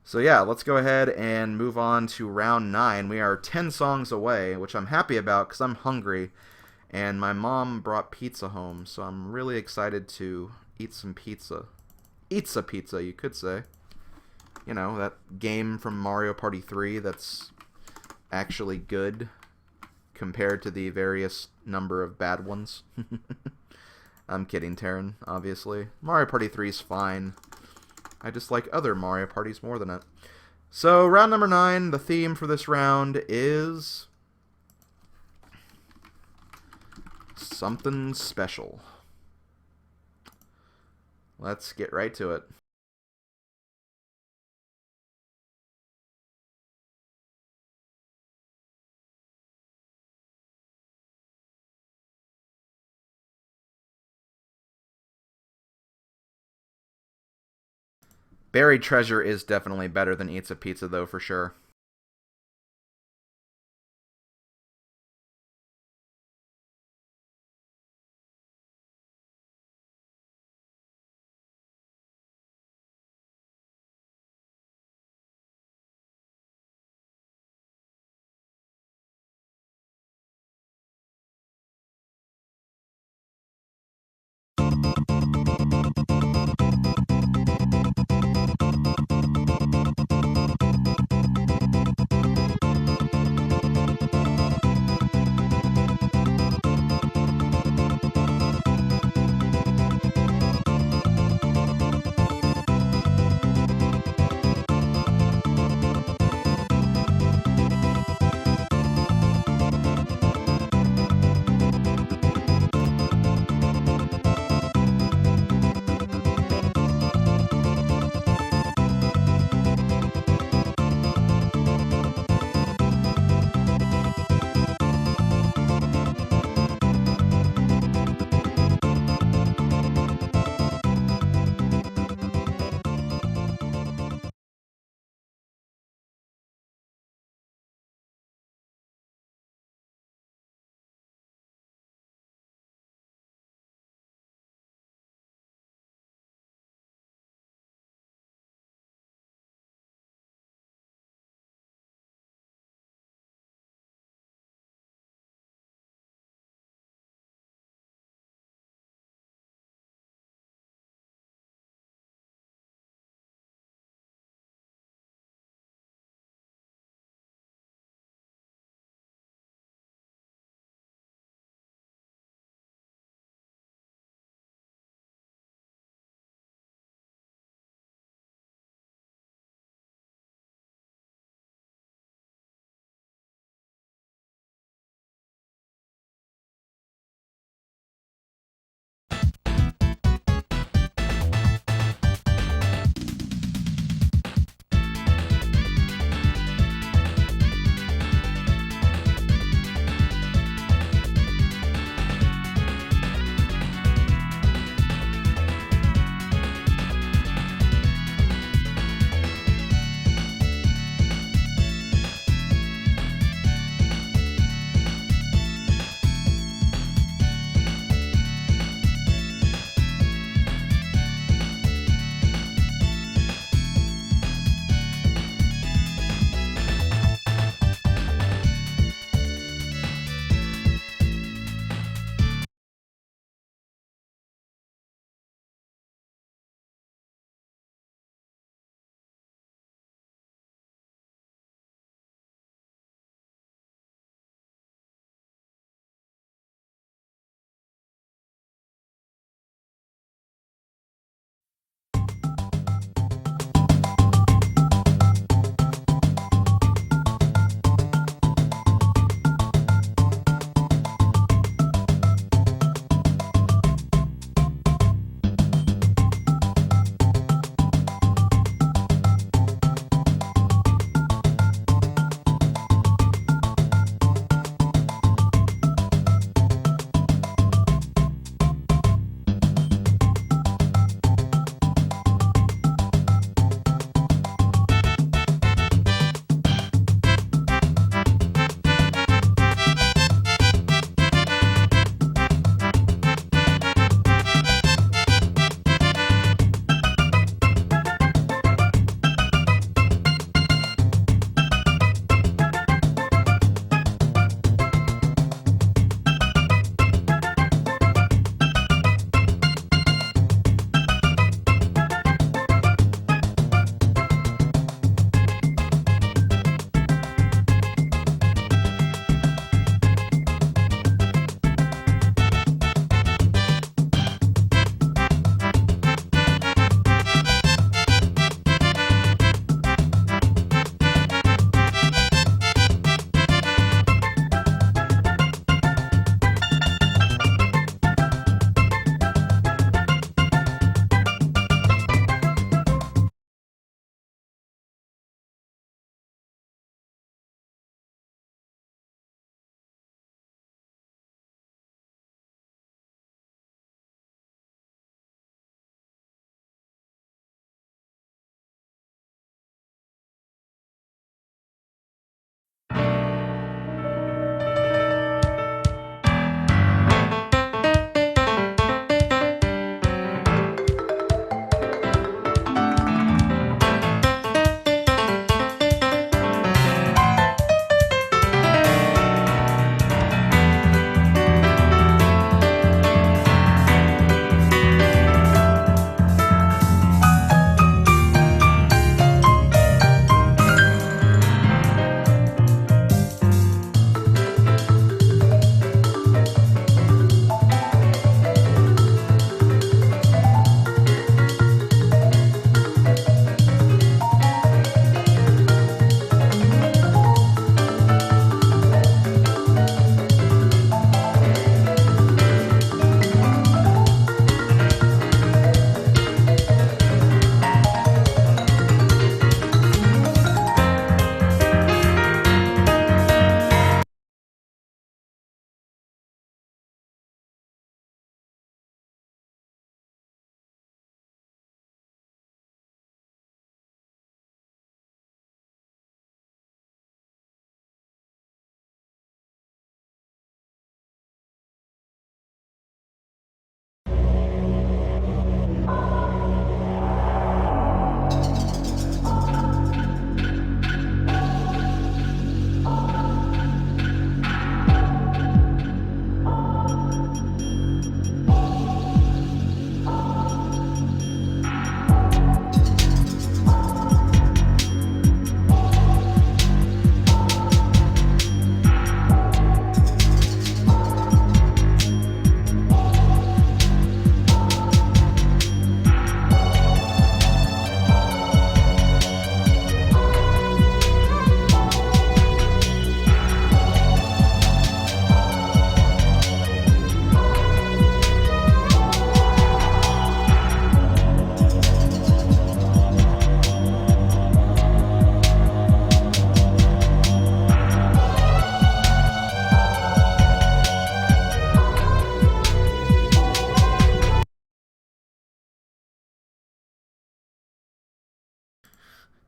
So yeah, let's go ahead and move on to round 9. We are 10 songs away, which I'm happy about because I'm hungry. And my mom brought pizza home, so I'm really excited to eat some pizza. Eat some pizza, you could say. You know, that game from Mario Party 3 that's actually good compared to the various number of bad ones. I'm kidding, Taryn, obviously. Mario Party 3 is fine. I just like other Mario Parties more than it. So, round number 9, the theme for this round is something special. Let's get right to it. Buried Treasure is definitely better than Eats a Pizza, though, for sure.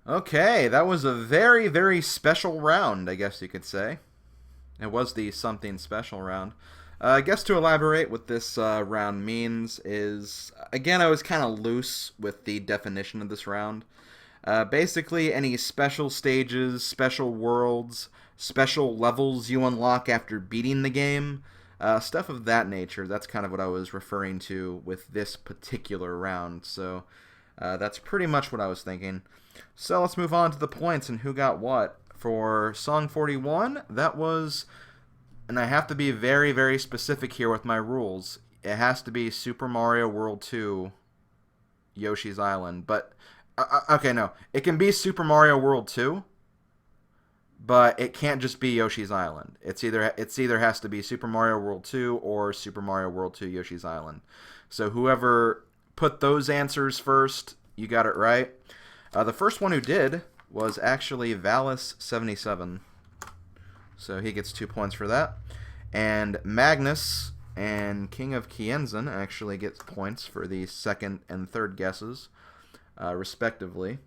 Okay, that was a very, very special round, I guess you could say. It was the something special round. I guess to elaborate what this round means is, again, I was kind of loose with the definition of this round. Basically, any special stages, special worlds, special levels you unlock after beating the game, stuff of that nature. That's kind of what I was referring to with this particular round. So that's pretty much what I was thinking. So let's move on to the points and who got what. For Song 41, that was, and I have to be very, very specific here with my rules. It has to be Super Mario World 2 Yoshi's Island. But, okay, no. It can be Super Mario World 2, but it can't just be Yoshi's Island. It's either has to be Super Mario World 2 or Super Mario World 2 Yoshi's Island. So whoever put those answers first, you got it right. The first one who did was actually Valis77. So he gets 2 points for that. And Magnus and King of Kienzan actually gets points for the second and third guesses, respectively.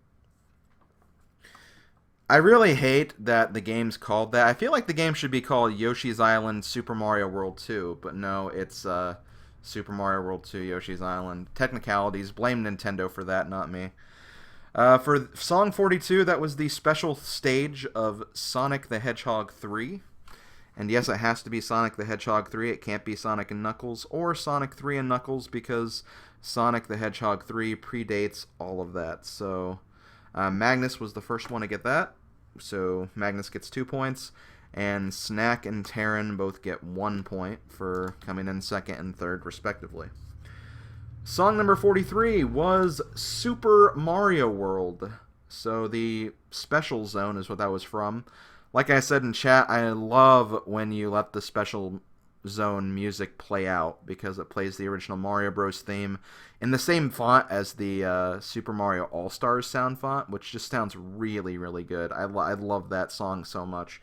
I really hate that the game's called that. I feel like the game should be called Yoshi's Island Super Mario World 2, but no, it's Super Mario World 2 Yoshi's Island. Technicalities, blame Nintendo for that, not me. For Song 42, that was the special stage of Sonic the Hedgehog 3. And yes, it has to be Sonic the Hedgehog 3. It can't be Sonic and Knuckles or Sonic 3 and Knuckles because Sonic the Hedgehog 3 predates all of that. So Magnus was the first one to get that. So Magnus gets 2 points. And Snack and Terran both get 1 point for coming in second and third, respectively. Song number 43 was Super Mario World. So the special zone is what that was from. Like I said in chat, I love when you let the special zone music play out because it plays the original Mario Bros. Theme in the same font as the Super Mario All-Stars sound font, which just sounds really, really good. I love that song so much.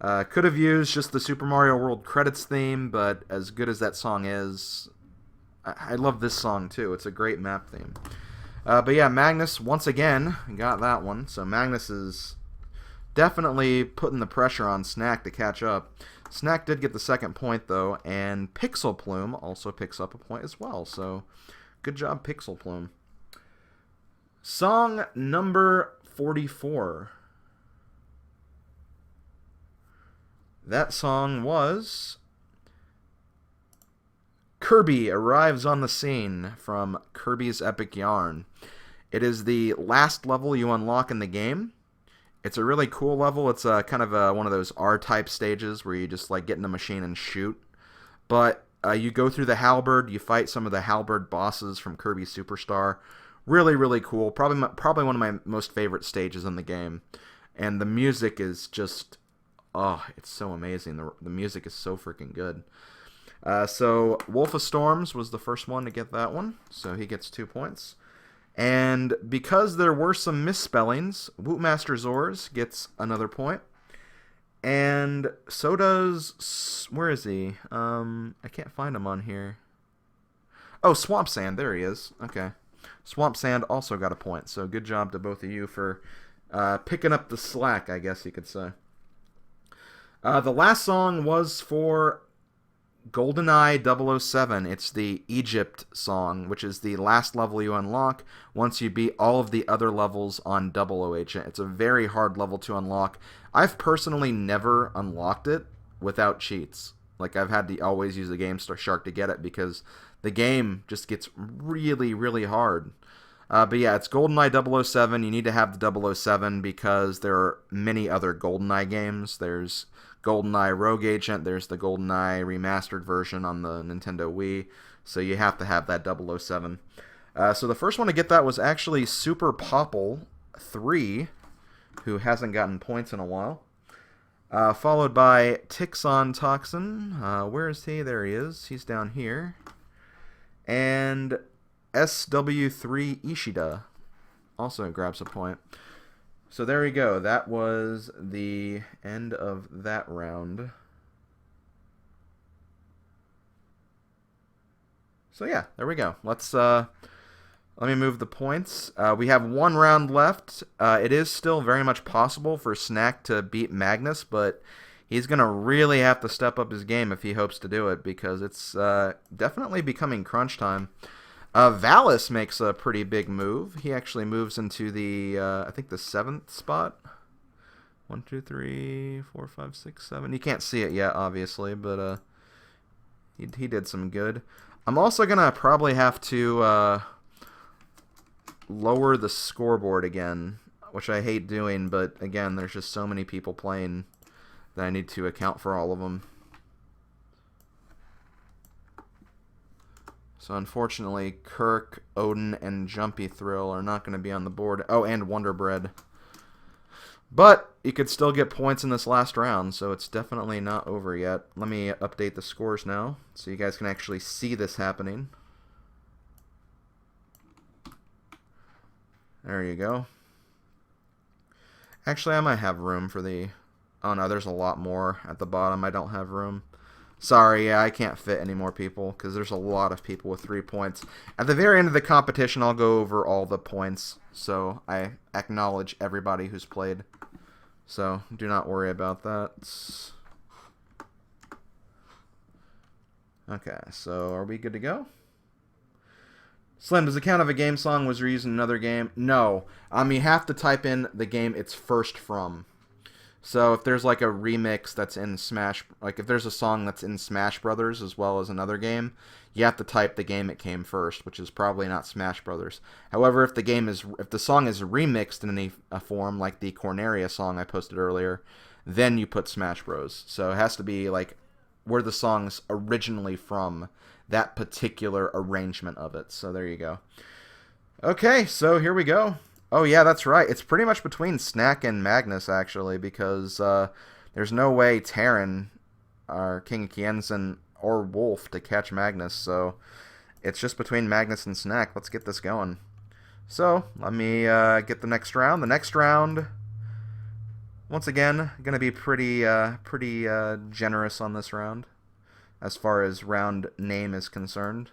Could have used just the Super Mario World credits theme, but as good as that song is, I love this song too. It's a great map theme. But yeah, Magnus, once again, got that one. So Magnus is definitely putting the pressure on Snack to catch up. Snack did get the second point, though, and Pixel Plume also picks up a point as well. So good job, Pixel Plume. Song number 44. That song was Kirby Arrives on the Scene from Kirby's Epic Yarn. It is the last level you unlock in the game. It's a really cool level. It's kind of one of those R-type stages where you just like get in a machine and shoot. But you go through the Halberd, you fight some of the Halberd bosses from Kirby Superstar. Really, really cool. Probably one of my most favorite stages in the game. And the music is just, oh, it's so amazing. The music is so freaking good. So Wolf of Storms was the first one to get that one, so he gets 2 points. And because there were some misspellings, Wootmaster Zors gets another point. And so does, where is he? I can't find him on here. Oh, Swamp Sand, there he is. Okay. Swamp Sand also got a point, so good job to both of you for picking up the slack, I guess you could say. The last song was for GoldenEye 007. It's the Egypt song, which is the last level you unlock once you beat all of the other levels on 00 Agent. It's a very hard level to unlock. I've personally never unlocked it without cheats. Like, I've had to always use the Game Shark to get it because the game just gets really, really hard. But yeah, it's GoldenEye 007. You need to have the 007 because there are many other GoldenEye games. There's GoldenEye Rogue Agent, there's the GoldenEye remastered version on the Nintendo Wii, so you have to have that 007. So the first one to get that was actually Super Popple 3, who hasn't gotten points in a while. Followed by Tixon Toxin. Where is he? There he is. He's down here. And SW3 Ishida also grabs a point. So there we go. That was the end of that round. So yeah, there we go. Let's Let me move the points. We have one round left. It is still very much possible for Snack to beat Magnus, but he's going to really have to step up his game if he hopes to do it, because it's definitely becoming crunch time. Valis makes a pretty big move. He actually moves into the, I think, the 7th spot. 1, 2, 3, 4, 5, 6, 7. You can't see it yet, obviously, but he did some good. I'm also going to probably have to lower the scoreboard again, which I hate doing, but again, there's just so many people playing that I need to account for all of them. So unfortunately, Kirk, Odin, and Jumpy Thrill are not going to be on the board. Oh, and Wonder Bread. But you could still get points in this last round, so it's definitely not over yet. Let me update the scores now, so you guys can actually see this happening. There you go. Actually, I might have room for the... Oh no, there's a lot more at the bottom. I don't have room. Sorry, yeah, I can't fit any more people, because there's a lot of people with 3 points. At the very end of the competition, I'll go over all the points, so I acknowledge everybody who's played. So, do not worry about that. Okay, so are we good to go? Slim, does the count of a game song was reused in another game? No. You have to type in the game it's first from. So if there's like a remix that's in Smash, like if there's a song that's in Smash Brothers as well as another game, you have to type the game it came first, which is probably not Smash Brothers. However, if the song is remixed in any form, like the Corneria song I posted earlier, then you put Smash Bros. So it has to be like where the song's originally from, that particular arrangement of it. So there you go. Okay, so here we go. Oh yeah, that's right. It's pretty much between Snack and Magnus, actually, because there's no way Terran, or King of Kienzen, or Wolf to catch Magnus, so it's just between Magnus and Snack. Let's get this going. So, let me get the next round. The next round, once again, going to be pretty generous on this round, as far as round name is concerned.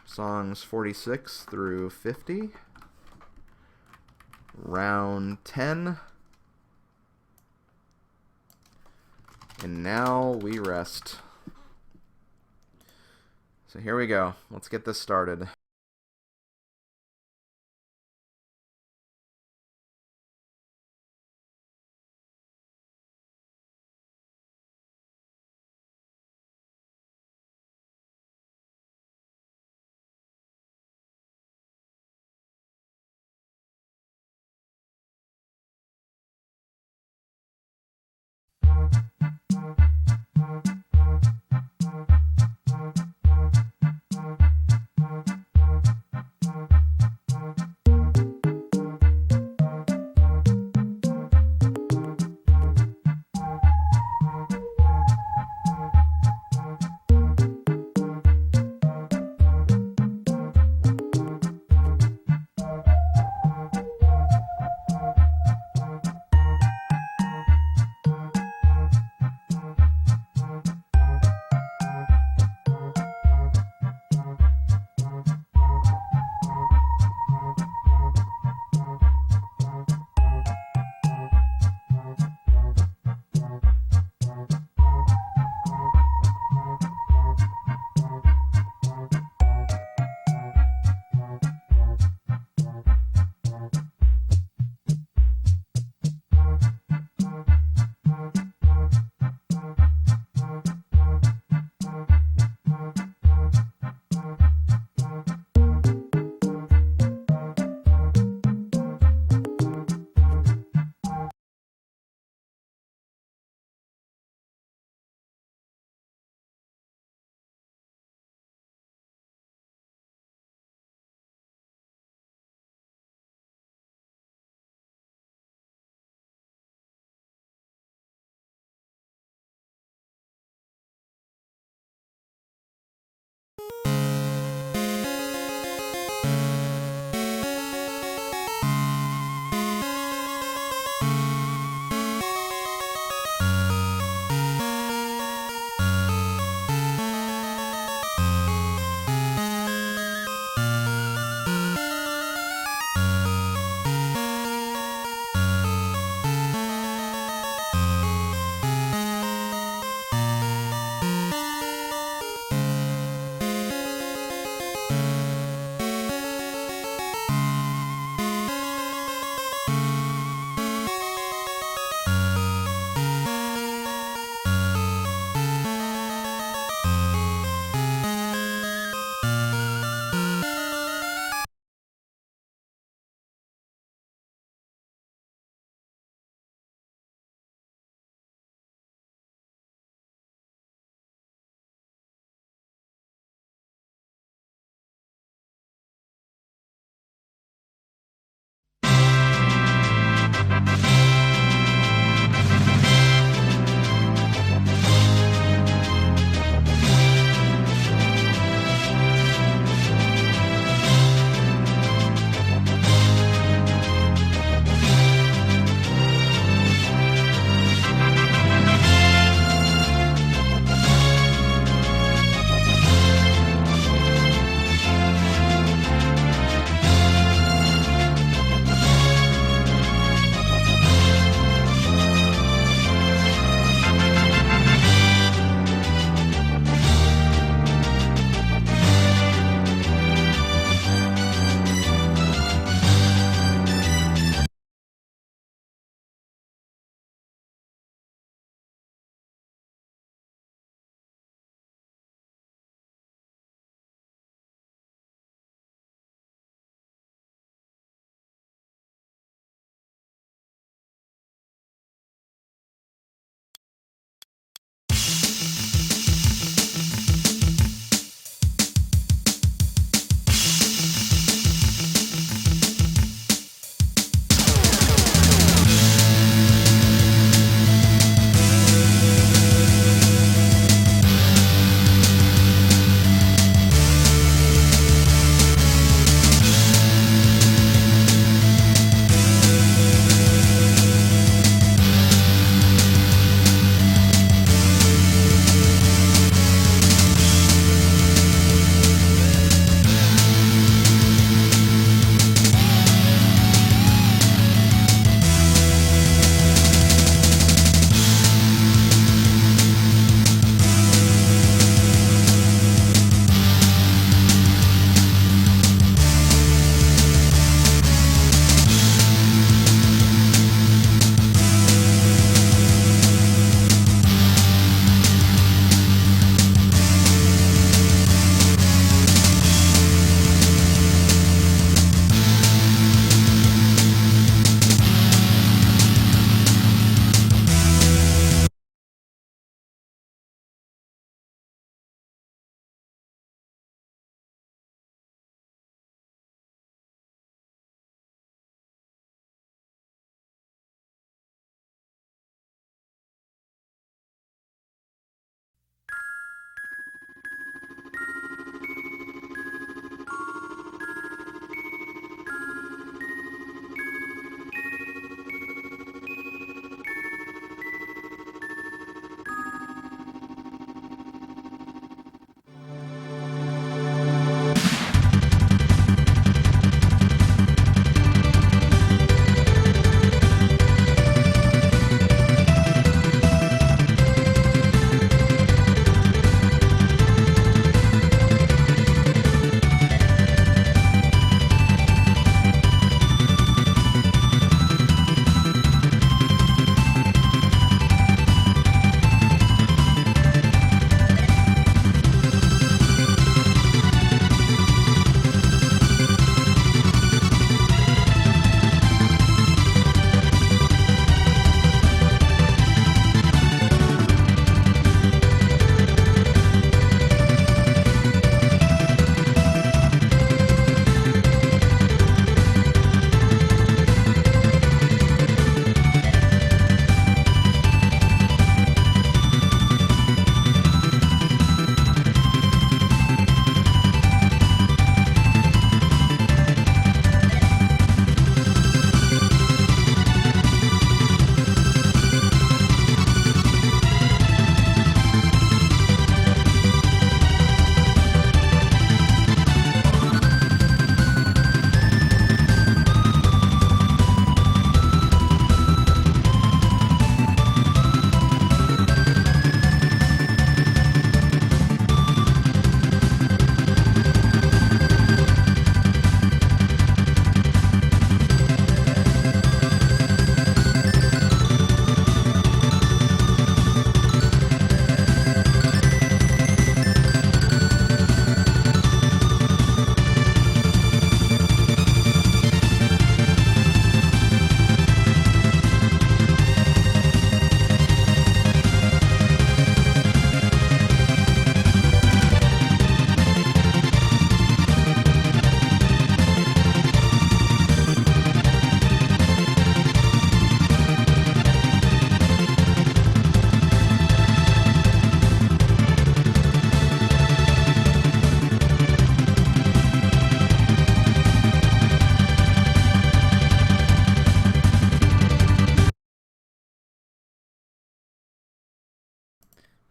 Songs 46 through 50. Round 10. And now we rest. So here we go. Let's get this started.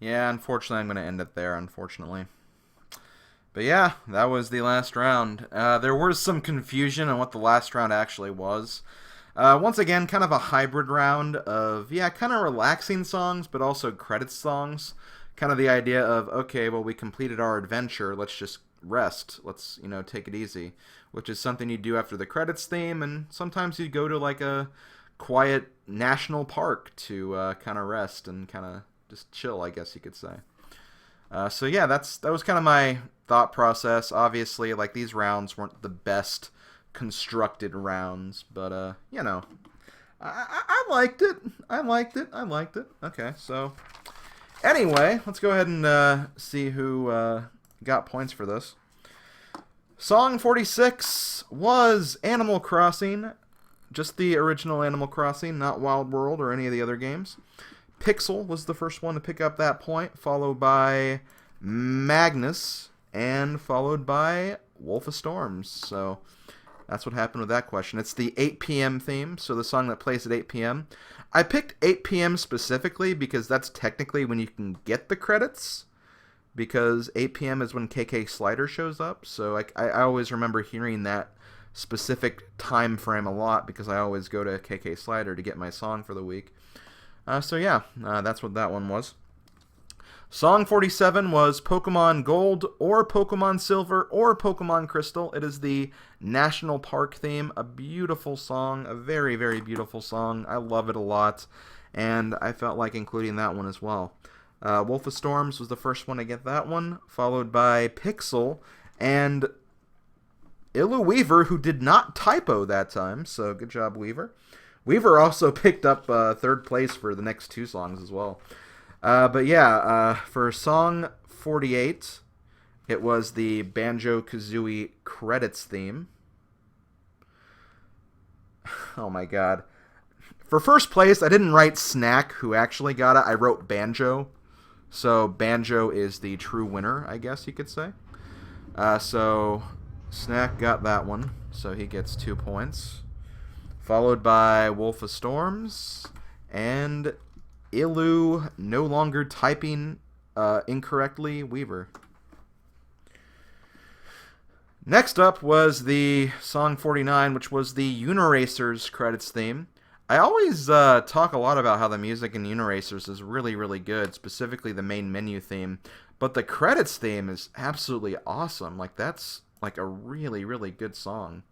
Yeah, unfortunately, I'm going to end it there, unfortunately. But yeah, that was the last round. There was some confusion on what the last round actually was. Once again, kind of a hybrid round of, yeah, kind of relaxing songs, but also credits songs. Kind of the idea of, okay, well, we completed our adventure, let's just rest. Let's, take it easy. Which is something you do after the credits theme, and sometimes you go to like a quiet national park to kind of rest and kind of just chill, I guess you could say. So yeah, that was kind of my thought process. Obviously, like, these rounds weren't the best constructed rounds, but I liked it. I liked it. Okay, so anyway, let's go ahead and see who got points for this. Song 46 was Animal Crossing, just the original Animal Crossing, not Wild World or any of the other games. Pixel was the first one to pick up that point, followed by Magnus, and followed by Wolf of Storms. So that's what happened with that question. It's the 8 p.m. theme, so the song that plays at 8 p.m. I picked 8 p.m. specifically because that's technically when you can get the credits, because 8 p.m. is when KK Slider shows up. So I always remember hearing that specific time frame a lot because I always go to KK Slider to get my song for the week. So yeah, that's what that one was. Song 47 was Pokemon Gold or Pokemon Silver or Pokemon Crystal. It is the National Park theme. A beautiful song, a very, very beautiful song. I love it a lot, and I felt like including that one as well. Wolf of Storms was the first one to get that one, followed by Pixel and Illu Weaver, who did not typo that time, so good job, Weaver. Weaver also picked up third place for the next two songs as well. But yeah, for song 48, it was the Banjo-Kazooie credits theme. Oh my god. For first place, I didn't write Snack, who actually got it. I wrote Banjo. So Banjo is the true winner, I guess you could say. So Snack got that one, so he gets 2 points. Followed by Wolf of Storms and Illu no longer typing incorrectly Weaver. Next up was the song 49, which was the Uniracers credits theme. I always talk a lot about how the music in Uniracers is really, really good, specifically the main menu theme. But the credits theme is absolutely awesome. Like, that's like a really, really good song.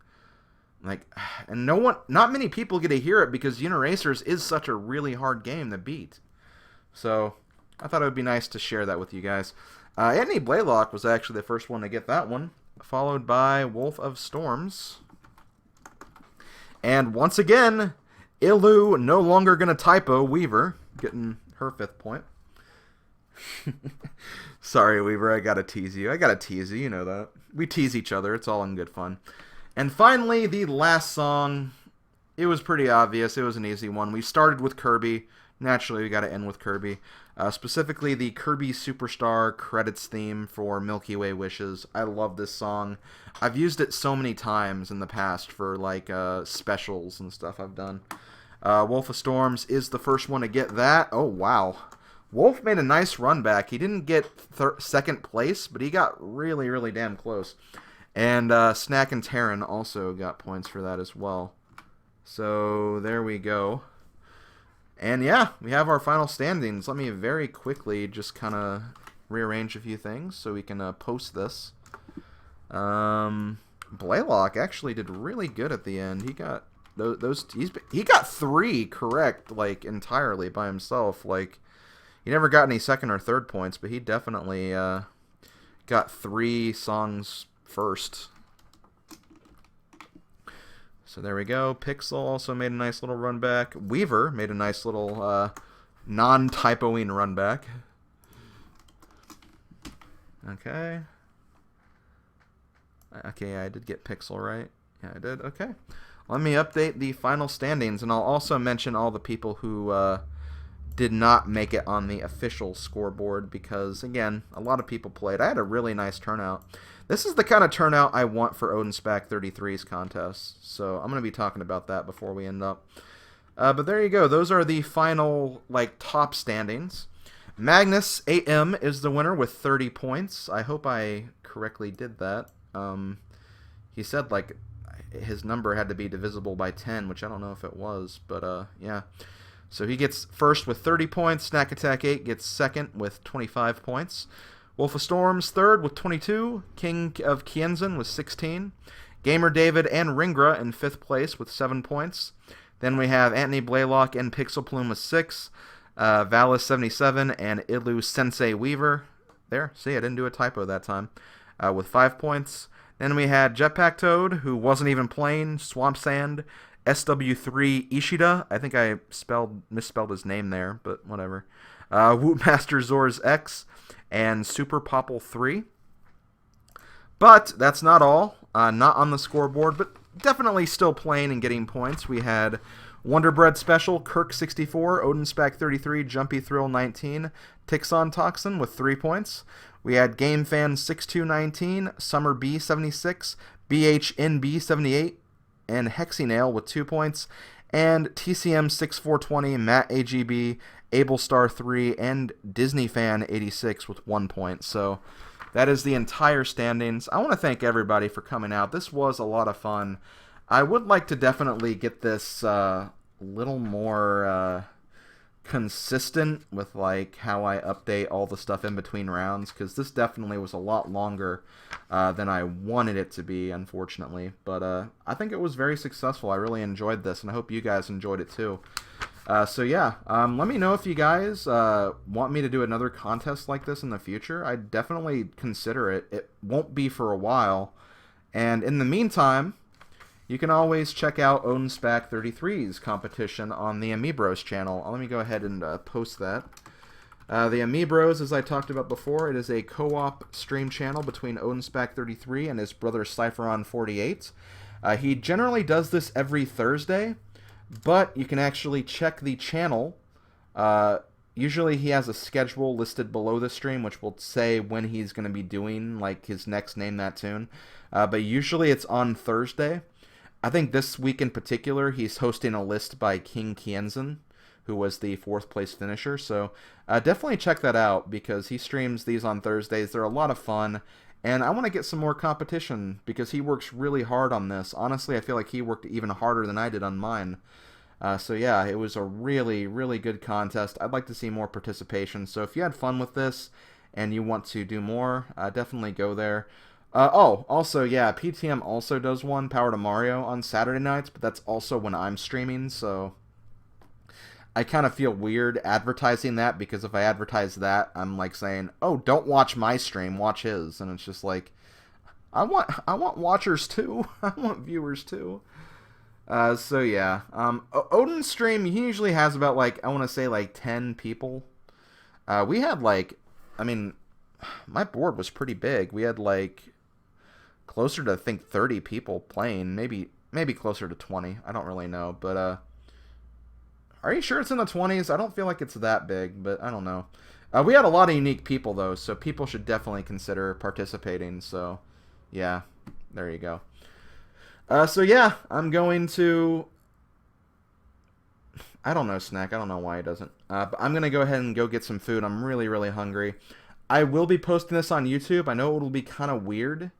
Like, and not many people get to hear it because Uniracers is such a really hard game to beat. So I thought it would be nice to share that with you guys. Anthony Blaylock was actually the first one to get that one, followed by Wolf of Storms. And once again, Illu no longer going to typo Weaver, getting her 5th point. Sorry, Weaver, I gotta tease you. You know that. We tease each other. It's all in good fun. And finally, the last song. It was pretty obvious. It was an easy one. We started with Kirby. Naturally, we got to end with Kirby. Specifically, the Kirby Superstar credits theme for Milky Way Wishes. I love this song. I've used it so many times in the past for like specials and stuff I've done. Wolf of Storms is the first one to get that. Oh, wow. Wolf made a nice run back. He didn't get second place, but he got really, really damn close. And Snack and Terran also got points for that as well. So there we go. And yeah, we have our final standings. Let me very quickly just kind of rearrange a few things so we can post this. Blaylock actually did really good at the end. He got he got 3 correct, like, entirely by himself. Like, he never got any second or third points, but he definitely got 3 songs first. So there we go. Pixel also made a nice little run back. Weaver made a nice little non-typoing run back. Okay. Okay, I did get Pixel right. Yeah, I did. Okay. Let me update the final standings, and I'll also mention all the people who did not make it on the official scoreboard because, again, a lot of people played. I had a really nice turnout. This is the kind of turnout I want for OdinSPAC 33's contest, so I'm going to be talking about that before we end up. But there you go. Those are the final, like, top standings. Magnus AM is the winner with 30 points. I hope I correctly did that. He said like his number had to be divisible by 10, which I don't know if it was, but yeah. So he gets first with 30 points. Snack Attack 8 gets second with 25 points. Wolf of Storms third with 22. King of Kienzan with 16. Gamer David and Ringra in 5th place with 7 points. Then we have Anthony Blaylock and Pixel Plume with 6. Valis 77 and Ilu Sensei Weaver. There, see, I didn't do a typo that time. With 5 points. Then we had Jetpack Toad, who wasn't even playing. Swamp Sand. SW3 Ishida. I think I misspelled his name there, but whatever. Wootmaster Zor's X. And Super Popple 3. But that's not all. Not on the scoreboard, but definitely still playing and getting points. We had Wonder Bread Special, Kirk 64, Odinspec 33, Jumpy Thrill 19, Tixon Toxin with 3 points. We had Game Fan 6219, Summer B 76, BHNB 78, and Hexinail with 2 points, and TCM 6420, Matt AGB, Able Star 3, and Disney Fan 86 with 1 point. So that is the entire standings. I want to thank everybody for coming out. This was a lot of fun. I would like to definitely get this a little more consistent with like how I update all the stuff in between rounds, because this definitely was a lot longer than I wanted it to be, unfortunately. But I think it was very successful. I really enjoyed this, and I hope you guys enjoyed it too. So yeah, let me know if you guys want me to do another contest like this in the future. I'd definitely consider it. It won't be for a while. And in the meantime, you can always check out Odinspec 33's competition on the Amiibros channel. Let me go ahead and post that. The Amiibros, as I talked about before, it is a co-op stream channel between Odinspec 33 and his brother Cypheron 48. He generally does this every Thursday, but you can actually check the channel. Usually he has a schedule listed below the stream, which will say when he's going to be doing like his next Name That Tune. But usually it's on Thursday. I think this week in particular, he's hosting a list by King Kienzan, who was the 4th place finisher. So definitely check that out, because he streams these on Thursdays. They're a lot of fun, and I want to get some more competition, because he works really hard on this. Honestly, I feel like he worked even harder than I did on mine. So yeah, it was a really, really good contest. I'd like to see more participation. So if you had fun with this and you want to do more, definitely go there. Also, yeah, PTM also does one, Power to Mario, on Saturday nights, but that's also when I'm streaming, so I kind of feel weird advertising that, because if I advertise that, I'm like saying, oh, don't watch my stream, watch his, and it's just like, I want watchers too. I want viewers too. So yeah, Odin's stream, he usually has about like, I want to say like 10 people. We had like, I mean, my board was pretty big. We had like closer to, I think, 30 people playing, maybe closer to 20. I don't really know, but are you sure it's in the 20s? I don't feel like it's that big, but I don't know. We had a lot of unique people though, so people should definitely consider participating. So yeah, there you go. So yeah, I'm going to, I don't know, Snack. I don't know why he doesn't. But I'm going to go ahead and go get some food. I'm really, really hungry. I will be posting this on YouTube. I know it will be kind of weird,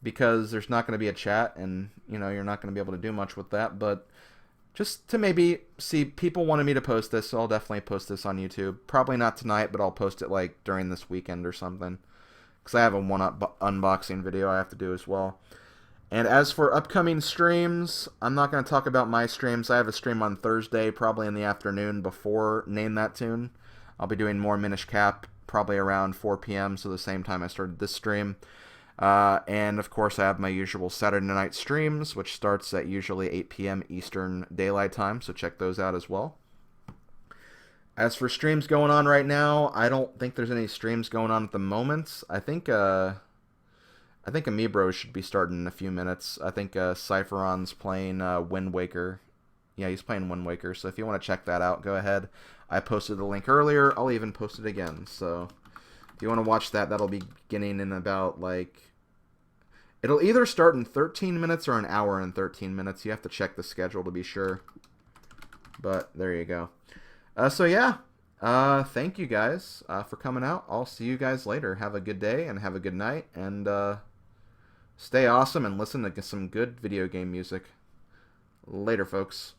because there's not going to be a chat, and you know, you're not going to be able to do much with that, but just to maybe see, people wanted me to post this, so I'll definitely post this on YouTube. Probably not tonight, but I'll post it like during this weekend or something, because I have a unboxing video I have to do as well. And as for upcoming streams, I'm not going to talk about my streams. I have a stream on Thursday, probably in the afternoon before Name That Tune. I'll be doing more Minish Cap, probably around 4 p.m., so the same time I started this stream. And of course I have my usual Saturday night streams, which starts at usually 8 p.m. Eastern Daylight Time, so check those out as well. As for streams going on right now, I don't think there's any streams going on at the moment. I think Amiibros should be starting in a few minutes. I think Cypheron's playing Wind Waker. Yeah, he's playing Wind Waker, so if you want to check that out, go ahead. I posted the link earlier. I'll even post it again, so if you want to watch that, that'll be beginning in about, like, it'll either start in 13 minutes or an hour and 13 minutes. You have to check the schedule to be sure. But there you go. So yeah, Thank you guys for coming out. I'll see you guys later. Have a good day and have a good night, and stay awesome and listen to some good video game music. Later, folks.